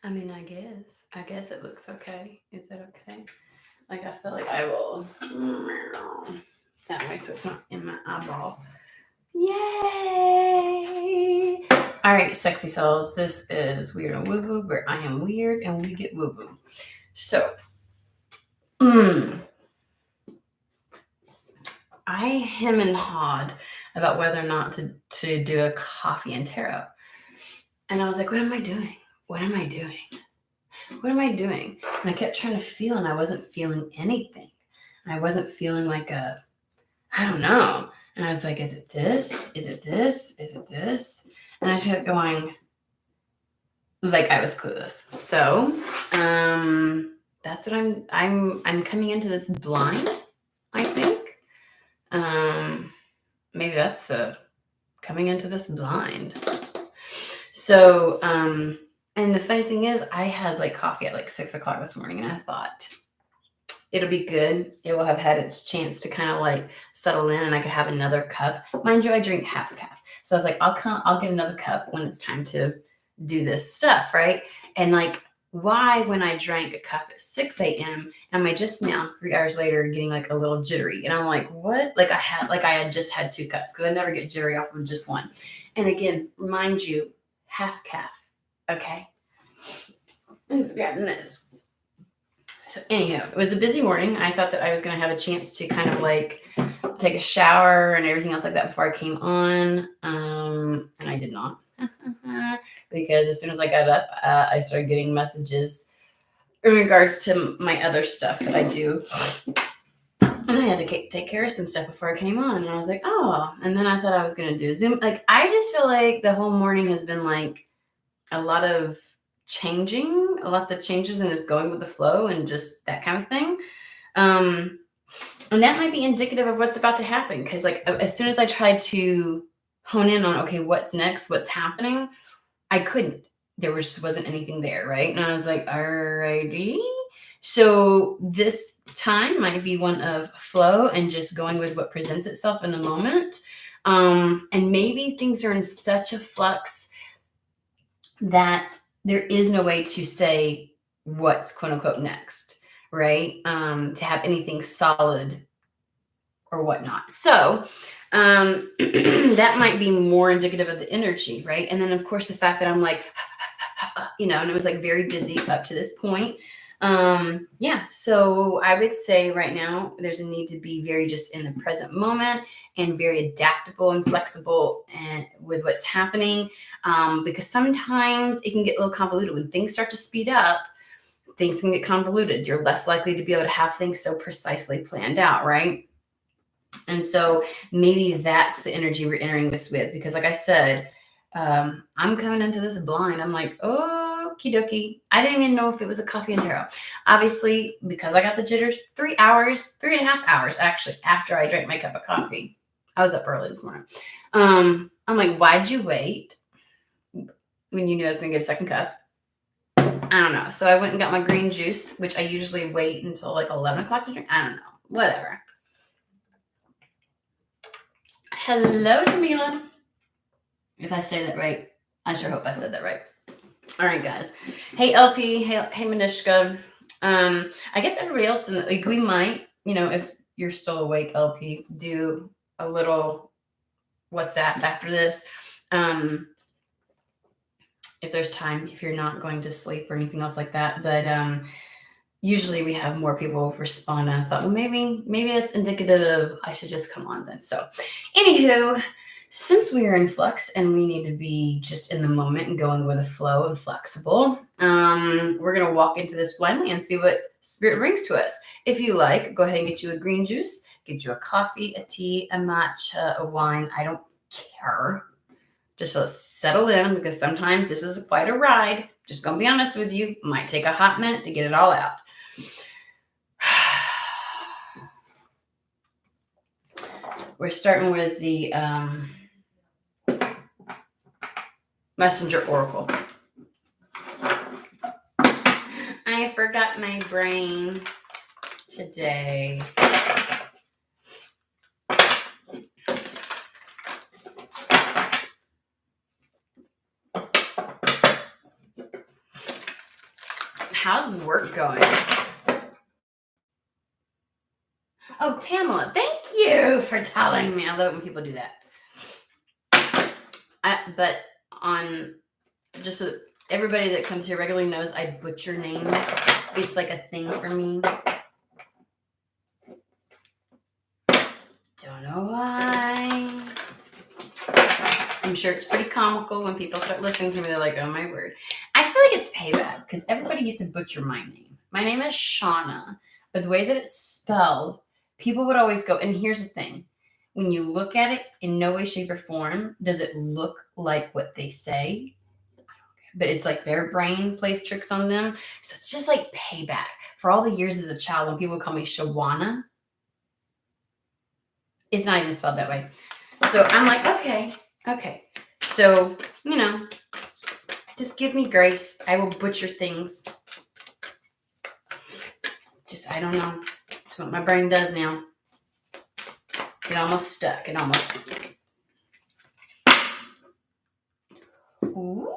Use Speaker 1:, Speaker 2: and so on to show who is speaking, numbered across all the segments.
Speaker 1: I mean, I guess it looks okay. Is that okay? Like, I feel like I will that way so it's not in my eyeball. Yay! All right, sexy souls. This is Weird and Woo Woo, where I am weird and we get woo woo. So, I hem and hawed about whether or not to do a coffee and tarot. And I was like, what am I doing? What am I doing? What am I doing? And I kept trying to feel, and I wasn't feeling anything. I wasn't feeling like I don't know. And I was like, is it this? Is it this? Is it this? And I just kept going, like I was clueless. So, that's what I'm coming into this blind, I think. Maybe that's the coming into this blind. So, and the funny thing is, I had like coffee at like 6 o'clock this morning, and I thought it'll be good. It will have had its chance to kind of like settle in, and I could have another cup. Mind you, I drink half calf, so I was like, I'll get another cup when it's time to do this stuff, right? And like, why when I drank a cup at 6 a.m. am I just now 3 hours later getting like a little jittery? And I'm like, what? Like I had just had 2 cups, because I never get jittery off of just one. And again, remind you, half calf. Okay. I'm just grabbing this. So anyhow, it was a busy morning. I thought that I was going to have a chance to kind of like take a shower and everything else like that before I came on. And I did not. Because as soon as I got up, I started getting messages in regards to my other stuff that I do. And I had to take care of some stuff before I came on. And I was like, oh. And then I thought I was going to do Zoom. Like, I just feel like the whole morning has been like a lot of changing, lots of changes, and just going with the flow and just that kind of thing. And that might be indicative of what's about to happen. Because like, as soon as I tried to hone in on, okay, what's next, what's happening, I couldn't. There just wasn't anything there, right? And I was like, alrighty. So this time might be one of flow and just going with what presents itself in the moment. And maybe things are in such a flux that there is no way to say what's quote unquote next, right? To have anything solid or whatnot. So that might be more indicative of the energy, right? And then of course the fact that I'm like, and it was like very busy up to this point. So I would say right now there's a need to be very just in the present moment and very adaptable and flexible and with what's happening, because sometimes it can get a little convoluted. When things start to speed up, things can get convoluted. You're less likely to be able to have things so precisely planned out, right? And so maybe that's the energy we're entering this with, because like I said, I'm coming into this blind. I'm like, okie dokie. I didn't even know if it was a coffee and tarot. Obviously, because I got the jitters, 3.5 hours actually after I drank my cup of coffee. I was up early this morning. I'm like, why'd you wait when you knew I was going to get a second cup? I don't know. So I went and got my green juice, which I usually wait until like 11 o'clock to drink. I don't know. Whatever. Hello, Jamila. If I say that right, I sure hope I said that right. All right, guys. Hey, LP. Hey, Manishka. I guess everybody else, like, we might, if you're still awake, LP, do a little WhatsApp after this. If there's time, if you're not going to sleep or anything else like that. But usually we have more people respond. And I thought, well, maybe that's indicative of I should just come on then. So, anywho, since we are in flux and we need to be just in the moment and going with the flow and flexible, we're going to walk into this blindly and see what spirit brings to us. If you like, go ahead and get you a green juice, get you a coffee, a tea, a matcha, a wine. I don't care. Just let's settle in, because sometimes this is quite a ride. Just going to be honest with you. Might take a hot minute to get it all out. We're starting with the Messenger Oracle. I forgot my brain today. how's work going? Oh, Tamala, thank you for telling me. I love when people do that. But on just so everybody that comes here regularly knows I butcher names. It's like a thing for me. Don't know why. I'm sure it's pretty comical when people start listening to me. They're like, oh my word. I feel like it's payback because everybody used to butcher my name. My name is Shauna, but the way that it's spelled, people would always go, and here's the thing. When you look at it, in no way, shape, or form does it look like what they say, but it's like their brain plays tricks on them. So it's just like payback. For all the years as a child, when people would call me Shawana, it's not even spelled that way. So I'm like, okay. So, just give me grace. I will butcher things. Just, I don't know. It's what my brain does now. It almost stuck. Ooh.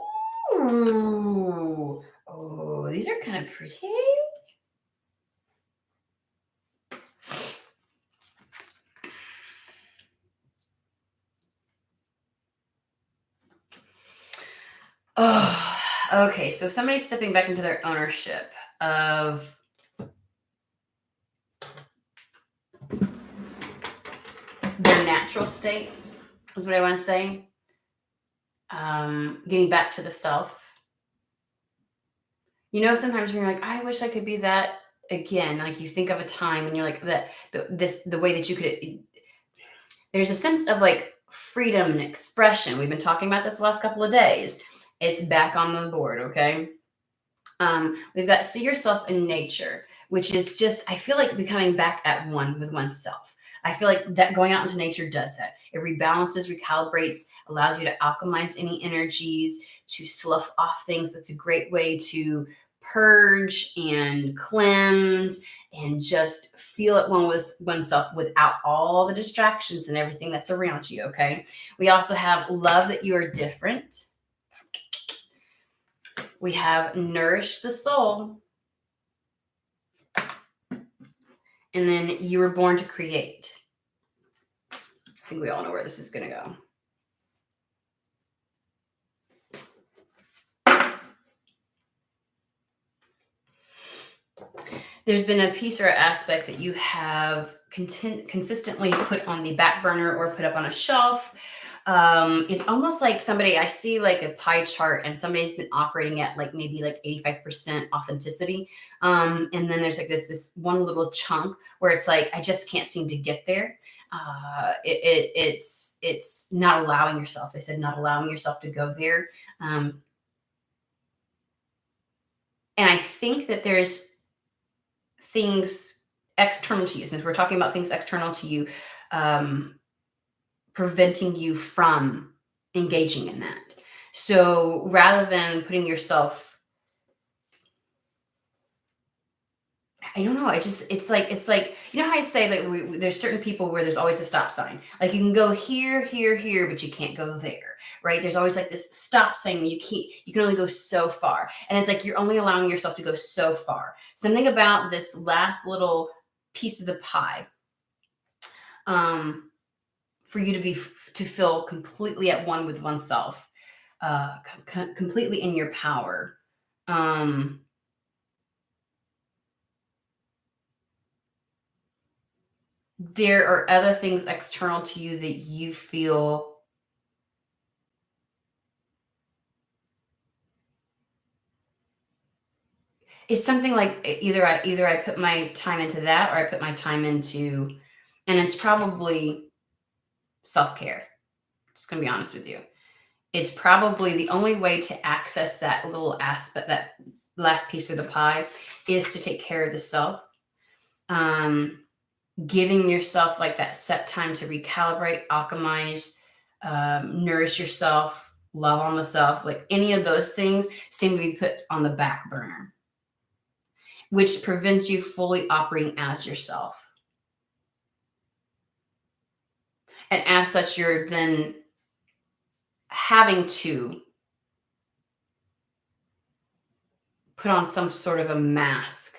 Speaker 1: Oh, these are kind of pretty. Oh, okay. So somebody's stepping back into their ownership of their natural state, is what I want to say. Getting back to the self. Sometimes when you're like, I wish I could be that again. Like you think of a time and you're like the way that you could. There's a sense of like freedom and expression. We've been talking about this the last couple of days. It's back on the board, okay? We've got see yourself in nature, which is just, I feel like becoming back at one with oneself. I feel like that going out into nature does that. It rebalances, recalibrates, allows you to alchemize any energies, to slough off things. That's a great way to purge and cleanse and just feel at one with oneself without all the distractions and everything that's around you, okay? We also have love that you are different. We have nourish the soul. And then you were born to create. I think we all know where this is going to go. There's been a piece or aspect that you have consistently put on the back burner or put up on a shelf. It's almost like I see like a pie chart and somebody's been operating at like maybe like 85% authenticity. And then there's like this one little chunk where it's like, I just can't seem to get there. It's not allowing yourself. They said not allowing yourself to go there. And I think that there's things external to you, since we're talking about things external to you, preventing you from engaging in that. So rather than putting yourself, I don't know, it's like how I say like there's certain people where there's always a stop sign. Like you can go here, but you can't go there, right? There's always like this stop sign. You can only go so far. And it's like you're only allowing yourself to go so far. Something about this last little piece of the pie, for you to feel completely at one with oneself, completely in your power. There are other things external to you that you feel it's something like either I put my time into that or I put my time into, and it's probably self-care. Just gonna be honest with you. It's probably the only way to access that little aspect, that last piece of the pie, is to take care of the self. Giving yourself like that set time to recalibrate, alchemize, nourish yourself, love on the self, like any of those things seem to be put on the back burner, which prevents you fully operating as yourself. And as such, you're then having to put on some sort of a mask.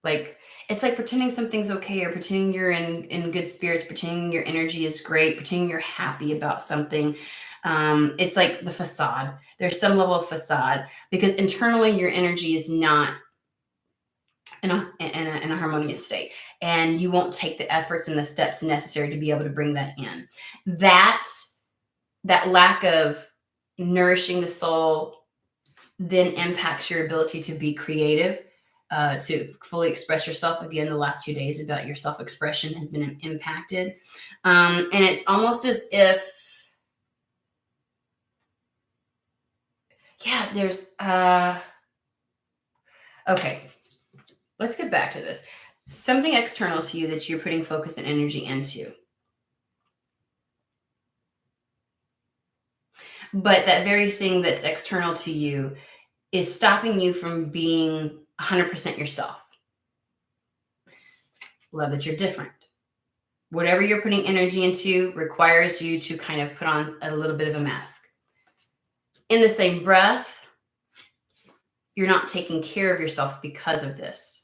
Speaker 1: Like, it's like pretending something's okay, or pretending you're in good spirits, pretending your energy is great, pretending you're happy about something. It's like the facade. There's some level of facade, because internally your energy is not in a harmonious state, and you won't take the efforts and the steps necessary to be able to bring that in. That lack of nourishing the soul then impacts your ability to be creative, to fully express yourself. Again, the last 2 days about your self-expression has been impacted. And it's almost as if, yeah, there's, okay, let's get back to this. Something external to you that you're putting focus and energy into. But that very thing that's external to you is stopping you from being 100% yourself. Love that you're different. Whatever you're putting energy into requires you to kind of put on a little bit of a mask. In the same breath, you're not taking care of yourself because of this.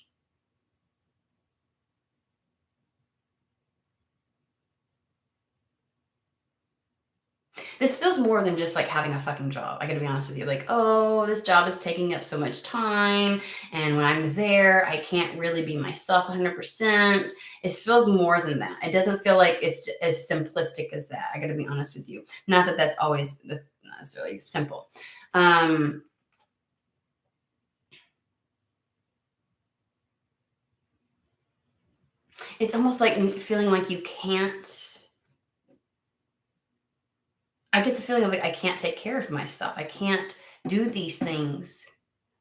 Speaker 1: This feels more than just like having a fucking job. I gotta be honest with you. Like, oh, this job is taking up so much time. And when I'm there, I can't really be myself 100%. It feels more than that. It doesn't feel like it's as simplistic as that. I gotta be honest with you. Not that that's always necessarily simple. It's almost like feeling like you can't. I get the feeling of like, I can't take care of myself. I can't do these things.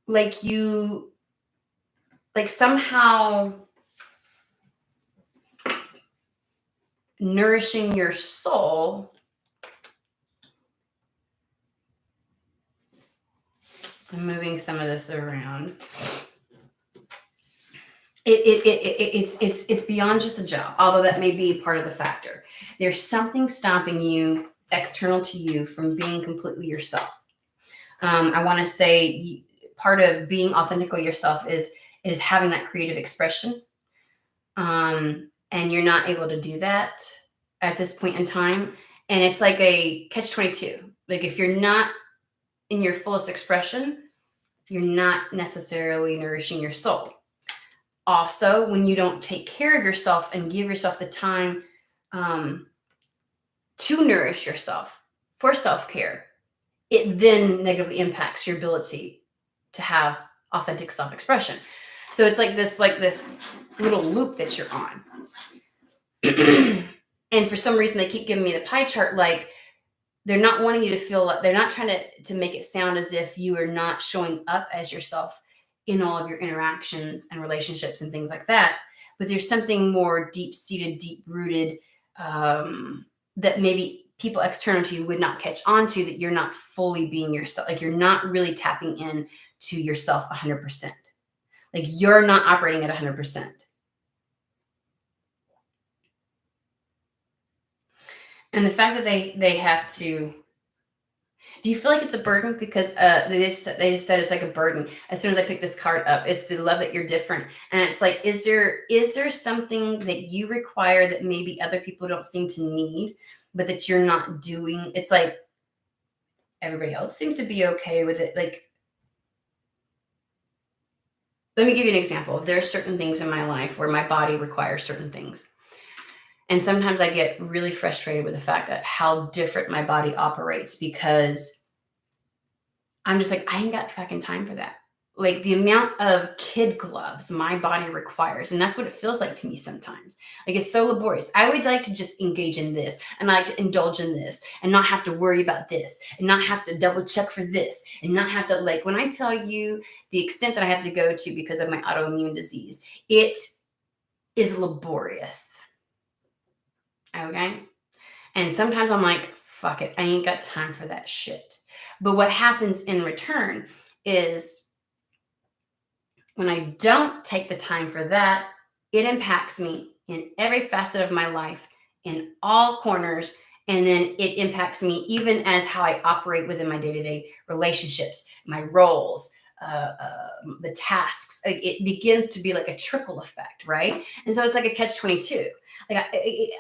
Speaker 1: Like you, like somehow nourishing your soul. I'm moving some of this around. It's beyond just a job, although that may be part of the factor. There's something stopping you external to you from being completely yourself. I want to say part of being authentically yourself is having that creative expression. And you're not able to do that at this point in time. And it's like a catch-22. Like if you're not in your fullest expression, you're not necessarily nourishing your soul. Also, when you don't take care of yourself and give yourself the time to nourish yourself for self-care, it then negatively impacts your ability to have authentic self-expression. So it's like this little loop that you're on. And for some reason, they keep giving me the pie chart, like they're not wanting you to feel like, they're not trying to make it sound as if you are not showing up as yourself in all of your interactions and relationships and things like that. But there's something more deep-seated, deep-rooted, that maybe people external to you would not catch on to, that you're not fully being yourself. Like you're not really tapping in to yourself 100%. Like you're not operating at 100%. And the fact that they have to, do you feel like it's a burden? Because they just said it's like a burden. As soon as I pick this card up, it's the love that you're different. And it's like, is there something that you require that maybe other people don't seem to need, but that you're not doing? It's like everybody else seems to be okay with it. Like, let me give you an example. There are certain things in my life where my body requires certain things. And sometimes I get really frustrated with the fact that how different my body operates, because I'm just like, I ain't got fucking time for that. Like the amount of kid gloves my body requires. And that's what it feels like to me sometimes. Like it's so laborious. I would like to just engage in this and I like to indulge in this and not have to worry about this and not have to double check for this and not have to, like, when I tell you the extent that I have to go to because of my autoimmune disease, it is laborious. Okay. And sometimes I'm like, fuck it. I ain't got time for that shit. But what happens in return is when I don't take the time for that, it impacts me in every facet of my life, in all corners. And then it impacts me even as how I operate within my day-to-day relationships, my roles, the tasks, like it begins to be like a trickle effect, right? And so it's like a catch 22. Like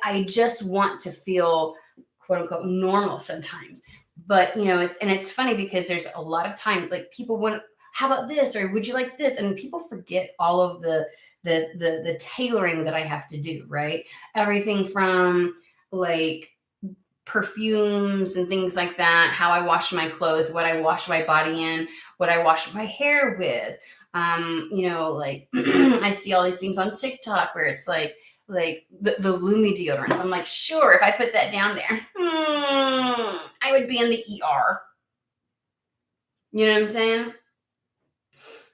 Speaker 1: I just want to feel quote unquote normal sometimes, but it's funny because there's a lot of time like people want, how about this, or would you like this, and people forget all of the tailoring that I have to do, right? Everything from like perfumes and things like that, how I wash my clothes, what I wash my body in, what I wash my hair with. Like I see all these things on TikTok where it's like the Lumi deodorants. I'm like, sure, if I put that down there, I would be in the ER. You know what I'm saying?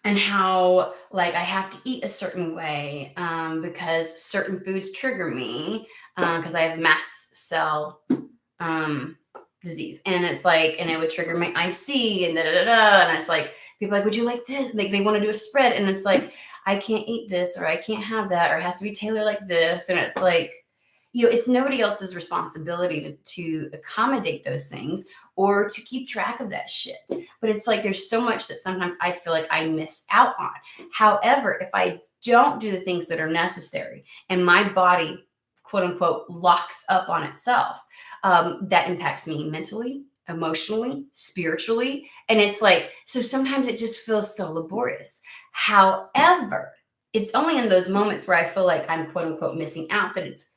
Speaker 1: And how like I have to eat a certain way because certain foods trigger me because I have mast cell disease, and it's like, and it would trigger my IC and da da da da, and it's like people are like, would you like this? Like they want to do a spread, and it's like I can't eat this, or I can't have that, or it has to be tailored like this, and it's like it's nobody else's responsibility to accommodate those things or to keep track of that shit. But it's like there's so much that sometimes I feel like I miss out on. However, if I don't do the things that are necessary and my body, quote unquote, locks up on itself, that impacts me mentally, emotionally, spiritually. And it's like, so sometimes it just feels so laborious. However, it's only in those moments where I feel like I'm, quote unquote, missing out that it's,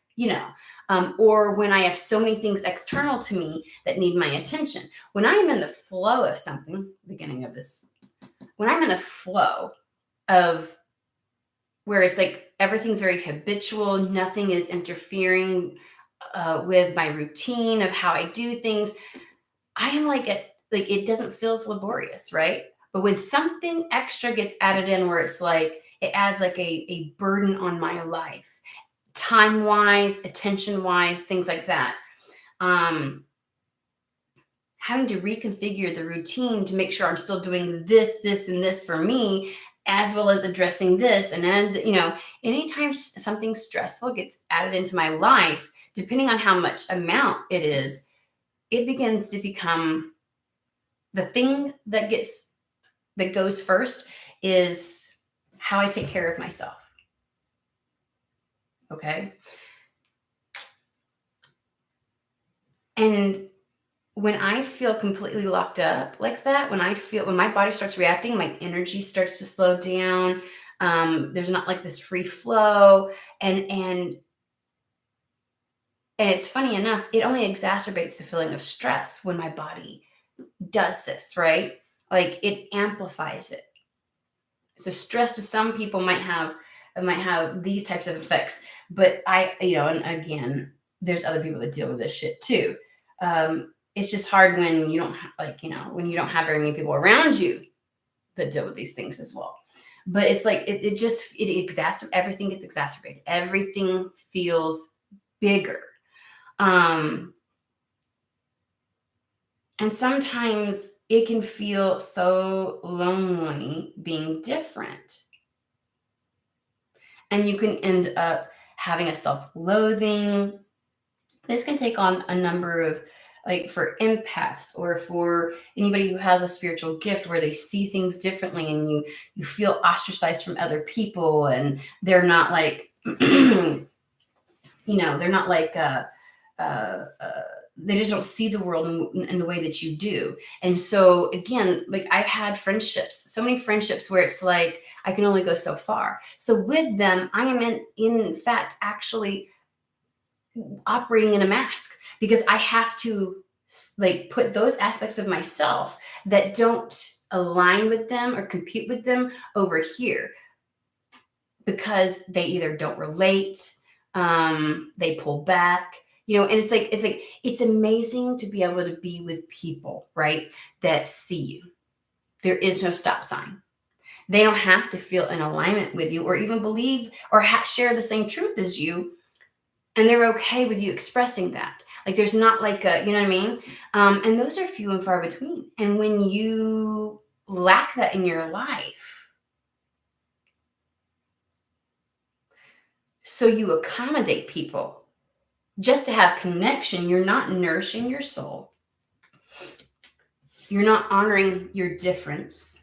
Speaker 1: or when I have so many things external to me that need my attention. When I am in the flow of something, beginning of this, when I'm in the flow of where it's like everything's very habitual, nothing is interfering with my routine of how I do things, I am like it doesn't feel as laborious, right? But when something extra gets added in where it's like it adds like a burden on my life, time wise, attention wise, things like that. Having to reconfigure the routine to make sure I'm still doing this, and this for me, as well as addressing this. And then, anytime something stressful gets added into my life, depending on how much amount it is, it begins to become the thing that goes first is how I take care of myself. Okay. And when I feel completely locked up like that, when my body starts reacting, my energy starts to slow down. There's not like this free flow. And it's funny enough, it only exacerbates the feeling of stress when my body does this, right? Like it amplifies it. So stress to some people might have these types of effects, but and again, there's other people that deal with this shit too. It's just hard when you don't when you don't have very many people around you that deal with these things as well. But it's like everything gets exacerbated. Everything feels bigger. And sometimes it can feel so lonely being different. And you can end up having a self-loathing. This can take on a number of, like for empaths or for anybody who has a spiritual gift where they see things differently, and you feel ostracized from other people, and they're not like, they're not like, they just don't see the world in the way that you do. And so again, like I've had so many friendships where it's like, I can only go so far. So with them, I am in fact, actually operating in a mask because I have to like put those aspects of myself that don't align with them or compute with them over here because they either don't relate, they pull back, and it's amazing to be able to be with people, right, that see you. There is no stop sign. They don't have to feel in alignment with you or even believe or share the same truth as you. And they're okay with you expressing that. Like there's not like a, you know what I mean? And those are few and far between. And when you lack that in your life, so you accommodate people just to have connection, you're not nourishing your soul. You're not honoring your difference.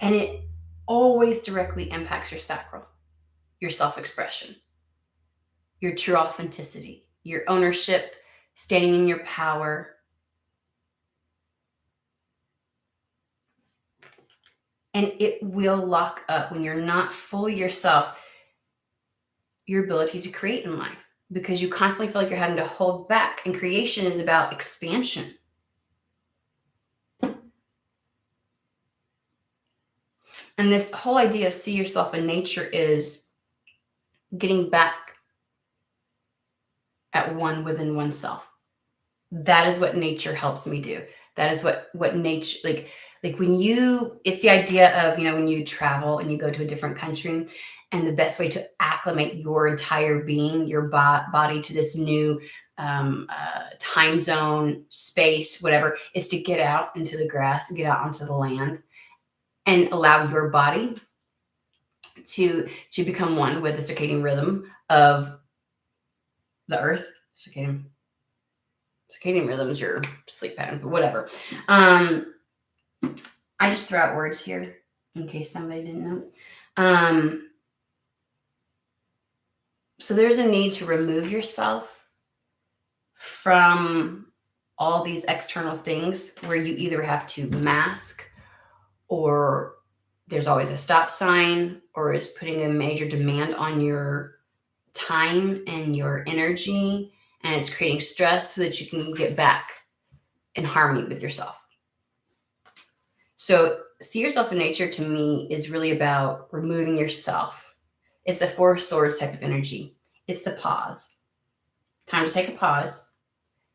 Speaker 1: And it always directly impacts your sacral, your self-expression, your true authenticity, your ownership, standing in your power. And it will lock up when you're not fully yourself, your ability to create in life, because you constantly feel like you're having to hold back. And creation is about expansion. And this whole idea of see yourself in nature is getting back at one within oneself. That is what nature helps me do. That is what nature, like when you, it's the idea of, when you travel and you go to a different country, and the best way to acclimate your entire being, your body to this new time zone, space, whatever, is to get out into the grass, get out onto the land, and allow your body to become one with the circadian rhythm of the earth. Circadian rhythm is your sleep pattern, but whatever. I just throw out words here in case somebody didn't know. So there's a need to remove yourself from all these external things where you either have to mask, or there's always a stop sign, or is putting a major demand on your time and your energy, and it's creating stress so that you can get back in harmony with yourself. So see yourself in nature, to me, is really about removing yourself. It's the Four Swords type of energy. It's the pause. Time to take a pause,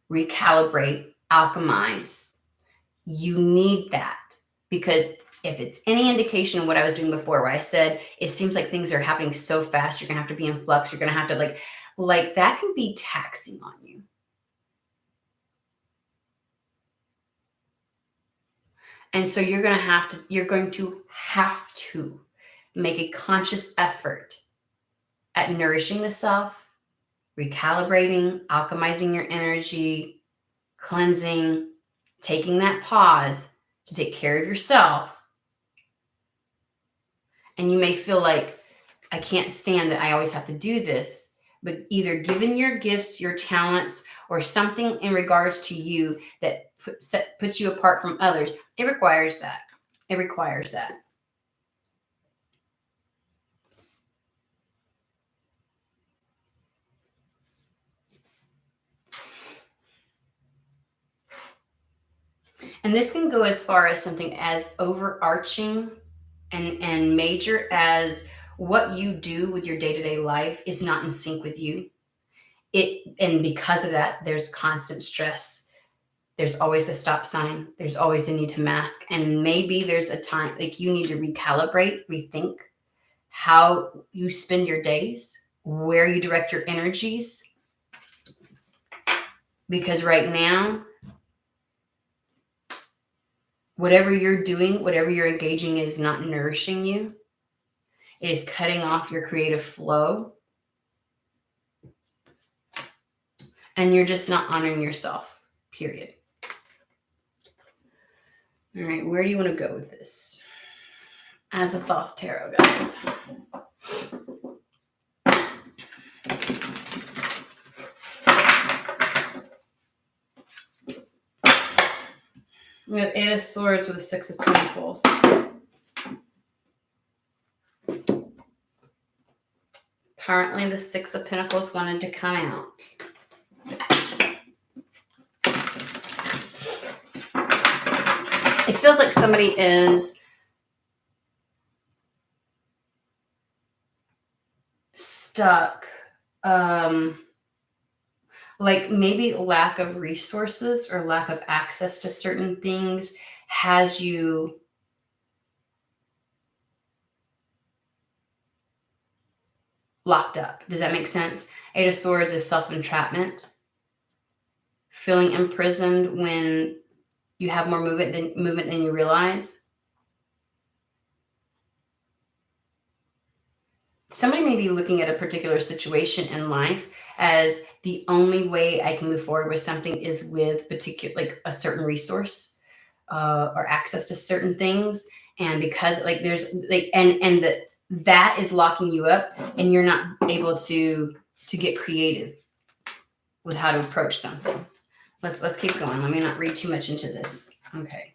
Speaker 1: recalibrate, alchemize. You need that, because if it's any indication of what I was doing before, where I said it seems like things are happening so fast, you're gonna have to be in flux, you're gonna have to like that can be taxing on you. And so you're going to have to make a conscious effort at nourishing the self, recalibrating, alchemizing your energy, cleansing, taking that pause to take care of yourself. And you may feel like, I can't stand that I always have to do this, but either given your gifts, your talents, or something in regards to you that puts you apart from others, it requires that. It requires that. And this can go as far as something as overarching and major as what you do with your day-to-day life is not in sync with you. And because of that, there's constant stress. There's always a stop sign. There's always a need to mask. And maybe there's a time like you need to recalibrate, rethink how you spend your days, where you direct your energies. Because right now, whatever you're doing, whatever you're engaging is not nourishing you. It is cutting off your creative flow. And you're just not honoring yourself, period. All right, where do you want to go with this? As a Thoth Tarot, guys. We have Eight of Swords with a Six of Pentacles. Apparently, the Six of Pentacles wanted to come out. It feels like somebody is stuck. Like maybe lack of resources or lack of access to certain things has you locked up. Does that make sense? Eight of Swords is self-entrapment. Feeling imprisoned when you have more movement than you realize. Somebody may be looking at a particular situation in life as the only way I can move forward with something is with like a certain resource or access to certain things. And because like there's like and that is locking you up, and you're not able to get creative with how to approach something. Let's keep going. Let me not read too much into this. Okay.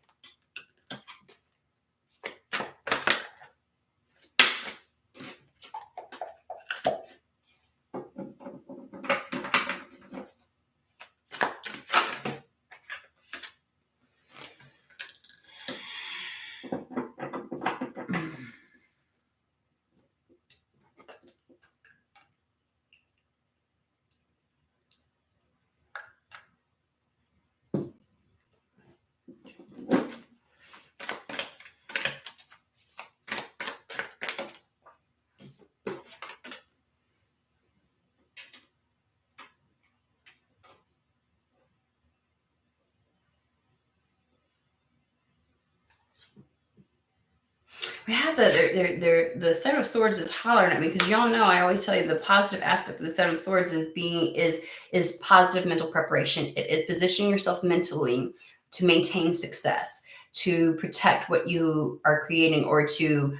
Speaker 1: We have the Seven of Swords is hollering at me, because y'all know I always tell you the positive aspect of the Seven of Swords is positive mental preparation. It is positioning yourself mentally to maintain success, to protect what you are creating, or to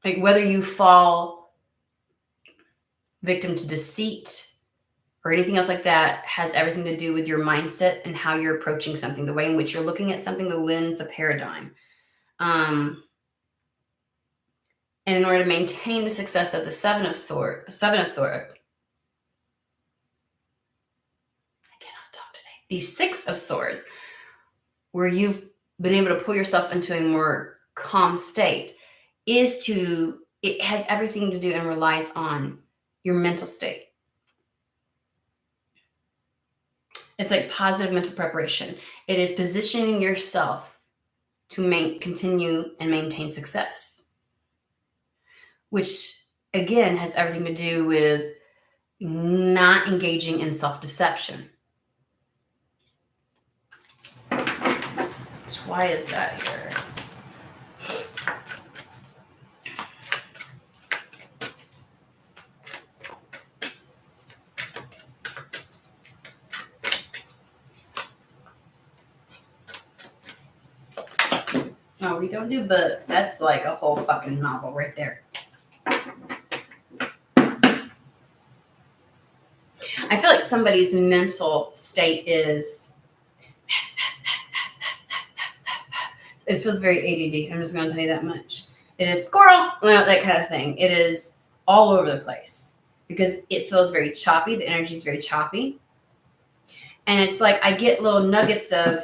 Speaker 1: like whether you fall victim to deceit or anything else like that, has everything to do with your mindset and how you're approaching something, the way in which you're looking at something, the lens, the paradigm. And in order to maintain the success of the Seven of Swords, I cannot talk today. The Six of Swords, where you've been able to pull yourself into a more calm state, it has everything to do and relies on your mental state. It's like positive mental preparation. It is positioning yourself to continue and maintain success, which again has everything to do with not engaging in self-deception. So why is that here? No, we don't do books. That's like a whole fucking novel right there. I feel like somebody's mental state is, it feels very ADD. I'm just going to tell you that much. It is squirrel, that kind of thing. It is all over the place because it feels very choppy. The energy is very choppy. And it's like I get little nuggets of,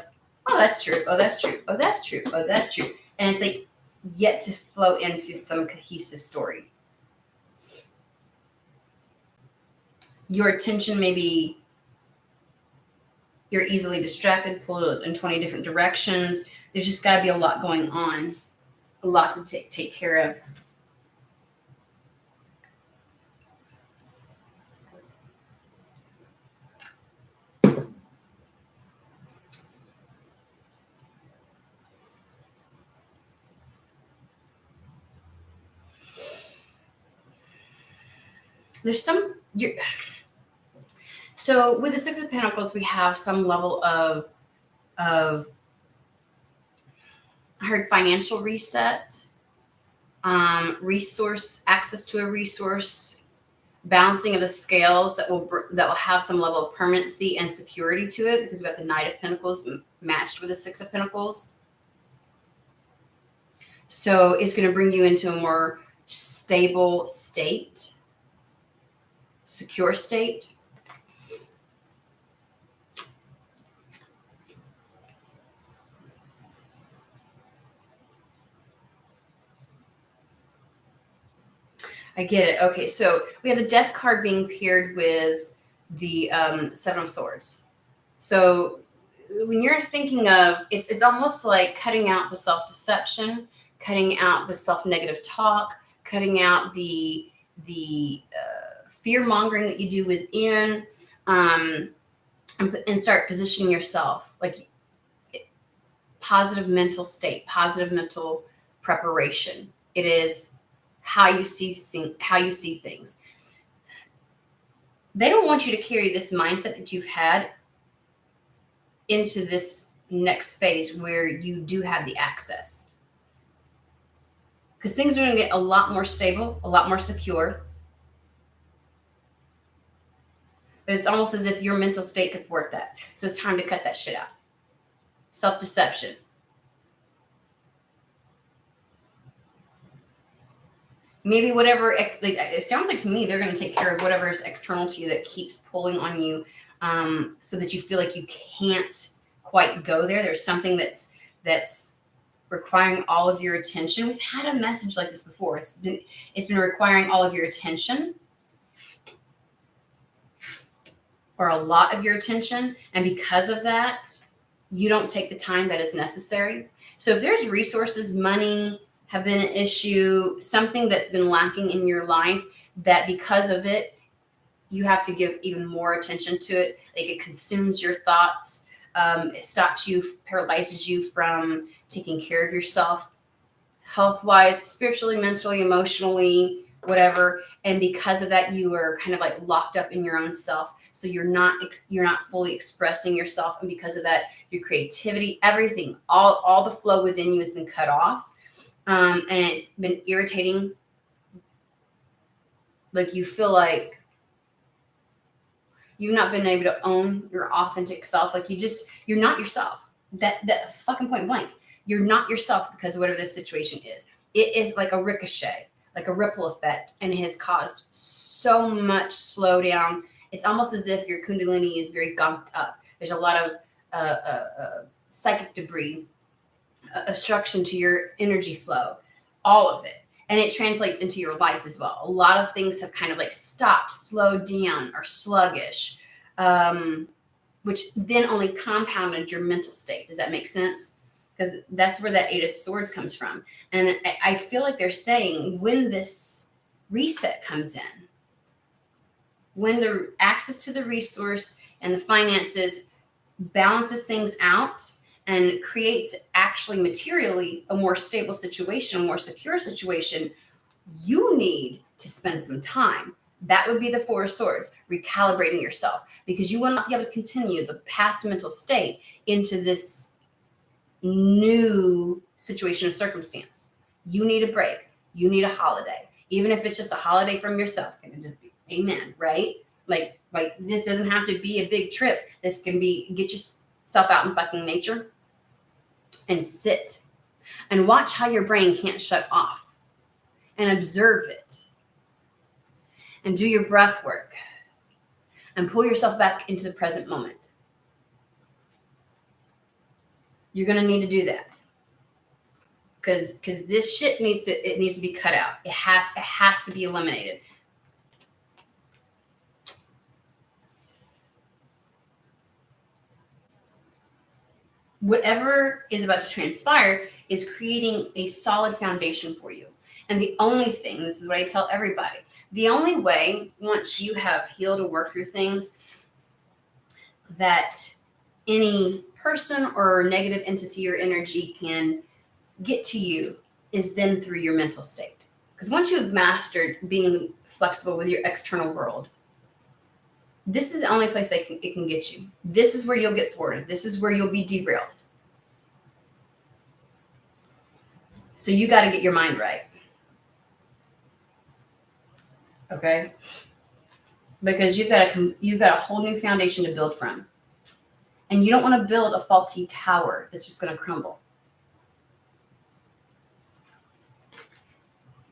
Speaker 1: oh, that's true. Oh, that's true. Oh, that's true. Oh, that's true. And it's like yet to flow into some cohesive story. Your attention maybe you're easily distracted, pulled in 20 different directions. There's just got to be a lot going on, a lot to take care of. There's so with the Six of Pentacles, we have some level of I heard financial reset, resource, access to a resource, balancing of the scales that will have some level of permanency and security to it, because we got the Knight of Pentacles matched with the Six of Pentacles. So it's going to bring you into a more stable state, secure state. I get it. Okay, so we have the Death card being paired with the Seven of Swords. So when you're thinking of, it's almost like cutting out the self-deception, cutting out the self-negative talk, cutting out the fear-mongering that you do within, and start positioning yourself like positive mental state, positive mental preparation. It is how you see things. They don't want you to carry this mindset that you've had into this next phase where you do have the access. Because things are going to get a lot more stable, a lot more secure. But it's almost as if your mental state could thwart that. So it's time to cut that shit out. Self-deception. Maybe whatever, like, it sounds like to me they're going to take care of whatever is external to you that keeps pulling on you, so that you feel like you can't quite go there. There's something that's requiring all of your attention. We've had a message like this before. It's been requiring all of your attention, or a lot of your attention, and because of that, you don't take the time that is necessary. So if there's resources, money have been an issue, something that's been lacking in your life, that because of it, you have to give even more attention to it. Like, it consumes your thoughts. It stops you, paralyzes you from taking care of yourself, health-wise, spiritually, mentally, emotionally, whatever. And because of that, you are kind of like locked up in your own self. So you're not fully expressing yourself. And because of that, your creativity, everything, all the flow within you has been cut off. And it's been irritating. Like, you feel like you've not been able to own your authentic self. Like, you're not yourself. That fucking point blank. You're not yourself because of whatever this situation is. It is like a ricochet, like a ripple effect, and it has caused so much slowdown. It's almost as if your kundalini is very gunked up. There's a lot of psychic debris, obstruction to your energy flow, all of it. And it translates into your life as well. A lot of things have kind of like stopped, slowed down, or sluggish, which then only compounded your mental state. Does that make sense? Because that's where that 8 of Swords comes from. And I feel like they're saying when this reset comes in, when the access to the resource and the finances balances things out and creates actually materially a more stable situation, a more secure situation, you need to spend some time. That would be the 4 of Swords, recalibrating yourself, because you will not be able to continue the past mental state into this new situation or circumstance. You need a break. You need a holiday. Even if it's just a holiday from yourself, can it just be amen, right? Like this doesn't have to be a big trip. This can be, get yourself out in fucking nature and sit and watch how your brain can't shut off, and observe it, and do your breath work and pull yourself back into the present moment. You're going to need to do that because this shit needs to be cut out. It has to be eliminated. Whatever is about to transpire is creating a solid foundation for you. And the only thing, this is what I tell everybody, the only way, once you have healed or worked through things, that any person or negative entity or energy can get to you is then through your mental state. Because once you have mastered being flexible with your external world, this is the only place it can get you. This is where you'll get thwarted. This is where you'll be derailed. So you got to get your mind right. Okay? Because you've got a whole new foundation to build from. And you don't want to build a faulty tower that's just going to crumble.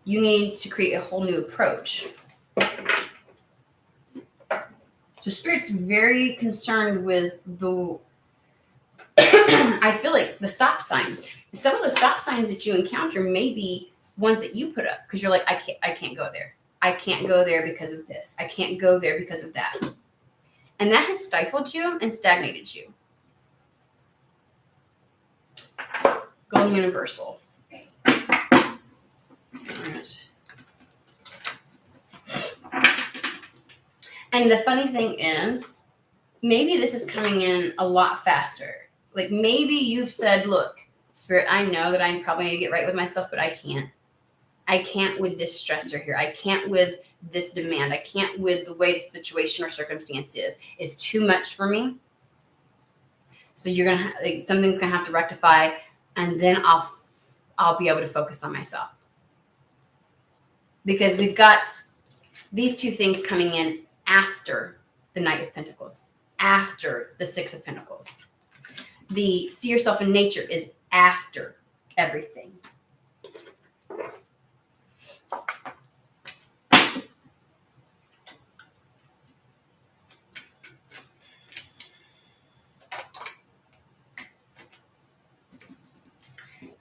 Speaker 1: You need to create a whole new approach. So Spirit's very concerned with the, I feel like the stop signs. Some of the stop signs that you encounter may be ones that you put up because you're like, I can't go there. I can't go there because of this. I can't go there because of that. And that has stifled you and stagnated you. Golden Universal. All right. And the funny thing is, maybe this is coming in a lot faster. Like maybe you've said, look, Spirit, I know that I probably need to get right with myself, but I can't. I can't with this stressor here. I can't with this demand. I can't with the way the situation or circumstance is. It's too much for me. So you're gonna like something's gonna have to rectify, and then I'll be able to focus on myself, because we've got these two things coming in after the Knight of Pentacles, after the Six of Pentacles. The see yourself in nature is after everything.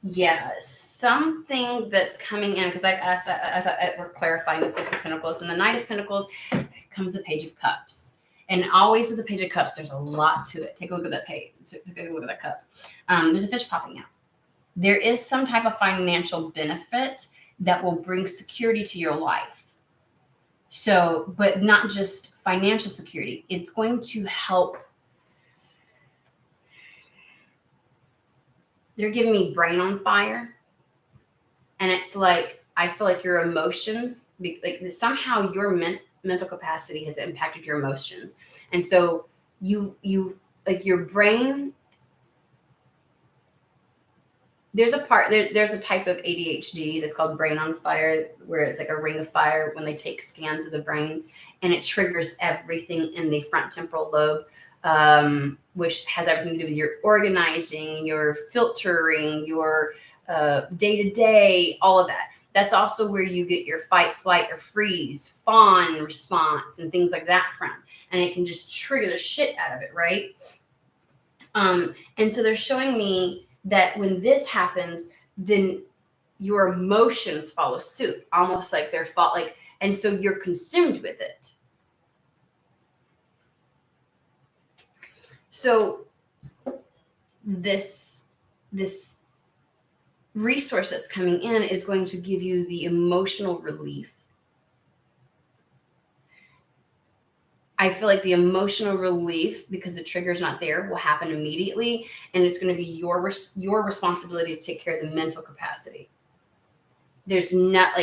Speaker 1: Yeah, something that's coming in, because I asked, I thought we're clarifying the Six of Pentacles, and the Knight of Pentacles comes the Page of Cups. And always with the Page of Cups, there's a lot to it. Take a look at that page. Take a look at that cup. There's a fish popping out. There is some type of financial benefit that will bring security to your life. So, but not just financial security. It's going to help. They're giving me brain on fire. And it's like, I feel like your emotions, like somehow your mental capacity has impacted your emotions. And so you like your brain, there's a type of ADHD that's called brain on fire, where it's like a ring of fire when they take scans of the brain, and it triggers everything in the front temporal lobe, which has everything to do with your organizing, your filtering, your day-to-day, all of that. That's also where you get your fight, flight, or freeze, fawn response, and things like that from. And it can just trigger the shit out of it, right? And so they're showing me that when this happens, then your emotions follow suit, almost like they're and so you're consumed with it. So this resource that's coming in is going to give you the emotional relief. I feel like the emotional relief, because the trigger's not there, will happen immediately, and it's going to be your responsibility to take care of the mental capacity. There's not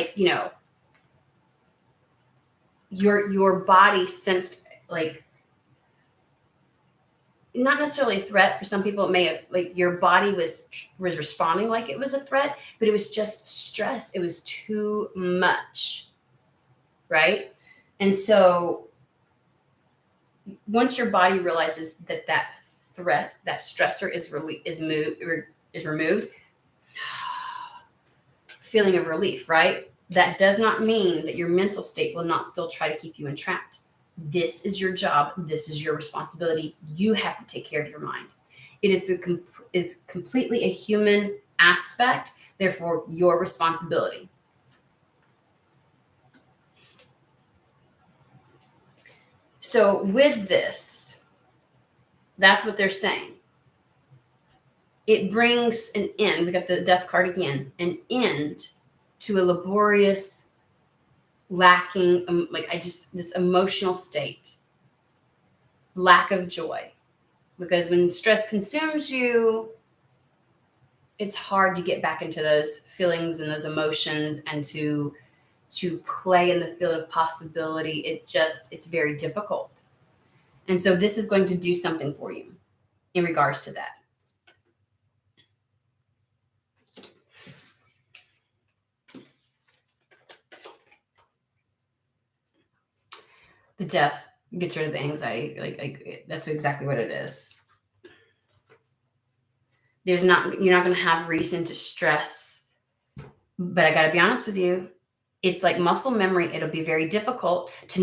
Speaker 1: your body sensed not necessarily a threat. For some people, it may have your body was responding like it was a threat, but it was just stress. It was too much, right? And so once your body realizes that threat, that stressor is removed, feeling of relief, right? That does not mean that your mental state will not still try to keep you entrapped. This is your job. This is your responsibility. You have to take care of your mind. It is completely a human aspect, therefore your responsibility. So with this, that's what they're saying. It brings an end. We got the Death card again, an end to a laborious, lacking, this emotional state, lack of joy. Because when stress consumes you, it's hard to get back into those feelings and those emotions and to play in the field of possibility. It's very difficult. And so this is going to do something for you in regards to that. The Death gets rid of the anxiety. That's exactly what it is. You're not going to have reason to stress. But I got to be honest with you. It's like muscle memory. It'll be very difficult to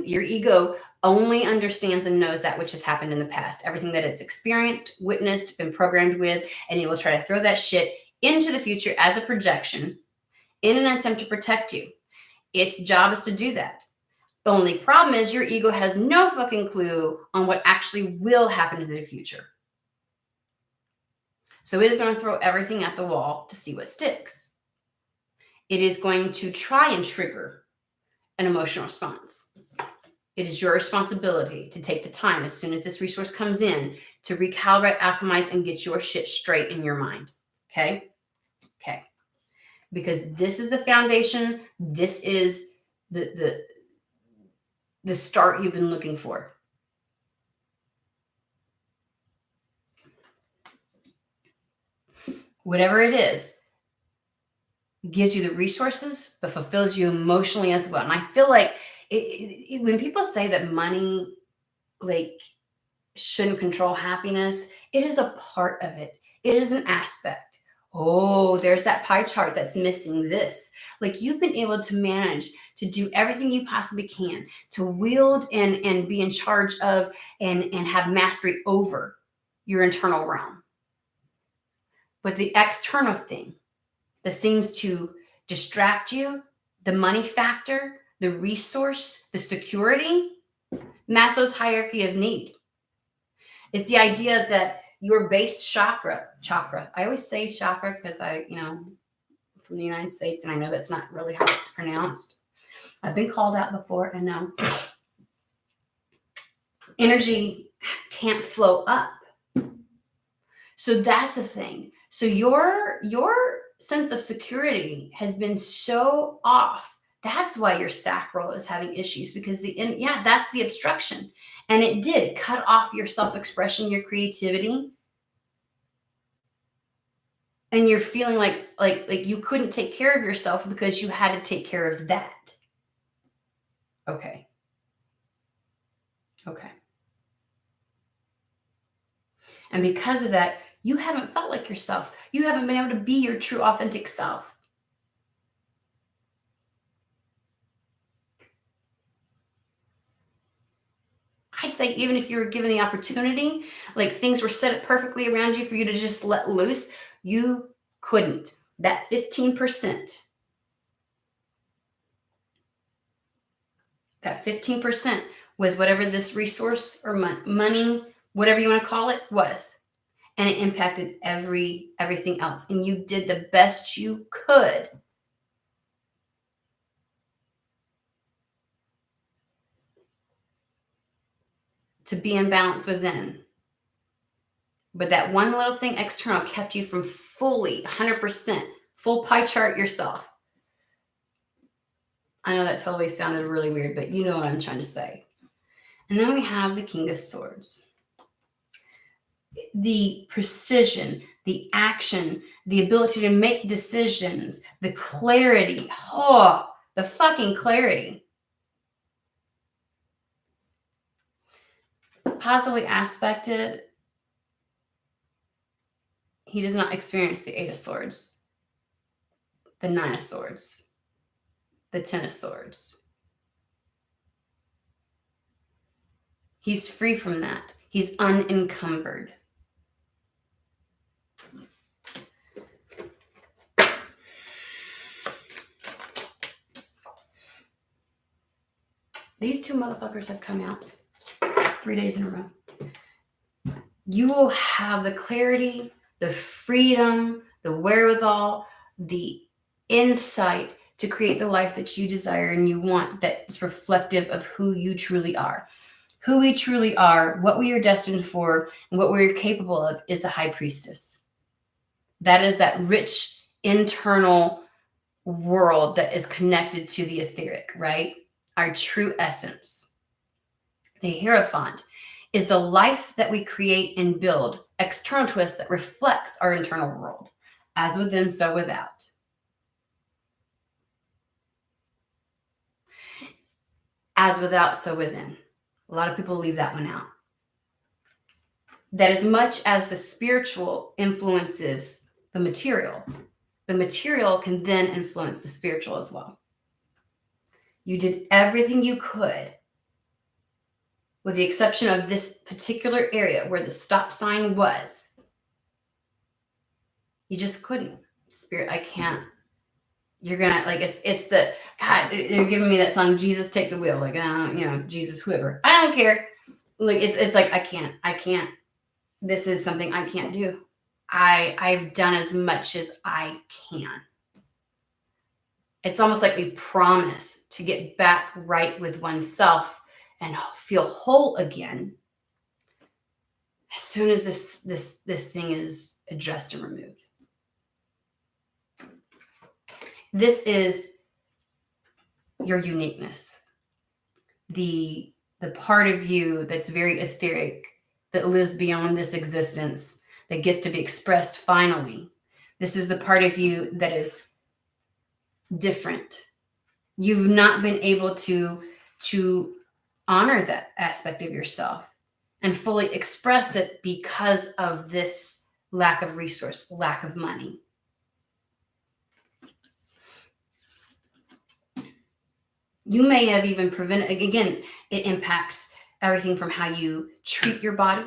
Speaker 1: your ego only understands and knows that which has happened in the past, everything that it's experienced, witnessed, been programmed with, and it will try to throw that shit into the future as a projection in an attempt to protect you. Its job is to do that. The only problem is your ego has no fucking clue on what actually will happen in the future. So it is going to throw everything at the wall to see what sticks. It is going to try and trigger an emotional response. It is your responsibility to take the time as soon as this resource comes in to recalibrate, alchemize, and get your shit straight in your mind. Okay? Okay. Because this is the foundation. This is the start you've been looking for. whatever it is, gives you the resources, but fulfills you emotionally as well. And I feel like when people say that money, like, shouldn't control happiness, it is a part of it. It is an aspect. Oh, there's that pie chart that's missing this. Like, you've been able to manage to do everything you possibly can to wield and be in charge of and have mastery over your internal realm. But the external thing that seems to distract you, the money factor, the resource, the security, Maslow's hierarchy of need. It's the idea that your base chakra, I always say chakra because from the United States, and I know that's not really how it's pronounced. I've been called out before, and no. Energy can't flow up. So that's the thing. So your sense of security has been so off. That's why your sacral is having issues, because that's the obstruction. And it did cut off your self-expression, your creativity. And you're feeling like you couldn't take care of yourself because you had to take care of that. Okay. And because of that, you haven't felt like yourself. You haven't been able to be your true, authentic self. I'd say even if you were given the opportunity, like things were set up perfectly around you for you to just let loose, you couldn't. That 15%, was whatever this resource or money, whatever you want to call it, was. And it impacted everything else. And you did the best you could to be in balance within. But that one little thing external kept you from fully 100% full pie chart yourself. I know that totally sounded really weird, but you know what I'm trying to say. And then we have the King of Swords. The precision, the action, the ability to make decisions, the clarity. Oh, the fucking clarity. Positively aspected, he does not experience the Eight of Swords, the Nine of Swords, the Ten of Swords. He's free from that. He's unencumbered. These two motherfuckers have come out 3 days in a row. You will have the clarity, the freedom, the wherewithal, the insight to create the life that you desire and you want, that is reflective of who you truly are. Who we truly are, what we are destined for, and what we're capable of is the High Priestess. That is that rich internal world that is connected to the etheric, right? Our true essence. The Hierophant is the life that we create and build, external to us that reflects our internal world, as within, so without. As without, so within. A lot of people leave that one out. That as much as the spiritual influences the material can then influence the spiritual as well. You did everything you could, with the exception of this particular area where the stop sign was. You just couldn't. Spirit, I can't. You're gonna, like, it's the, God, they're giving me that song, Jesus Take the Wheel. Like, Jesus, whoever. I don't care. Like, it's like, I can't. This is something I can't do. I've done as much as I can. It's almost like a promise to get back right with oneself and feel whole again as soon as this thing is addressed and removed. This is your uniqueness. The part of you that's very etheric, that lives beyond this existence, that gets to be expressed finally. This is the part of you that is different. You've not been able to honor that aspect of yourself and fully express it because of this lack of resource, lack of money. You may have even prevented, again, it impacts everything from how you treat your body,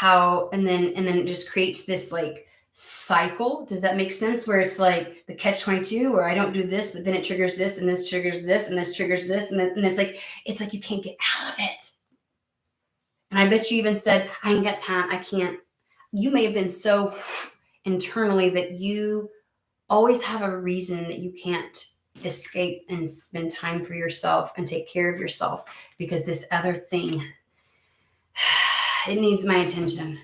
Speaker 1: and then it just creates this like cycle. Does that make sense? Where it's like the catch-22, where I don't do this, but then it triggers this, and this triggers this, and this triggers this, and it's like you can't get out of it. And I bet you even said, I ain't got time, I can't. You may have been so internally that you always have a reason that you can't escape and spend time for yourself and take care of yourself, because this other thing, it needs my attention.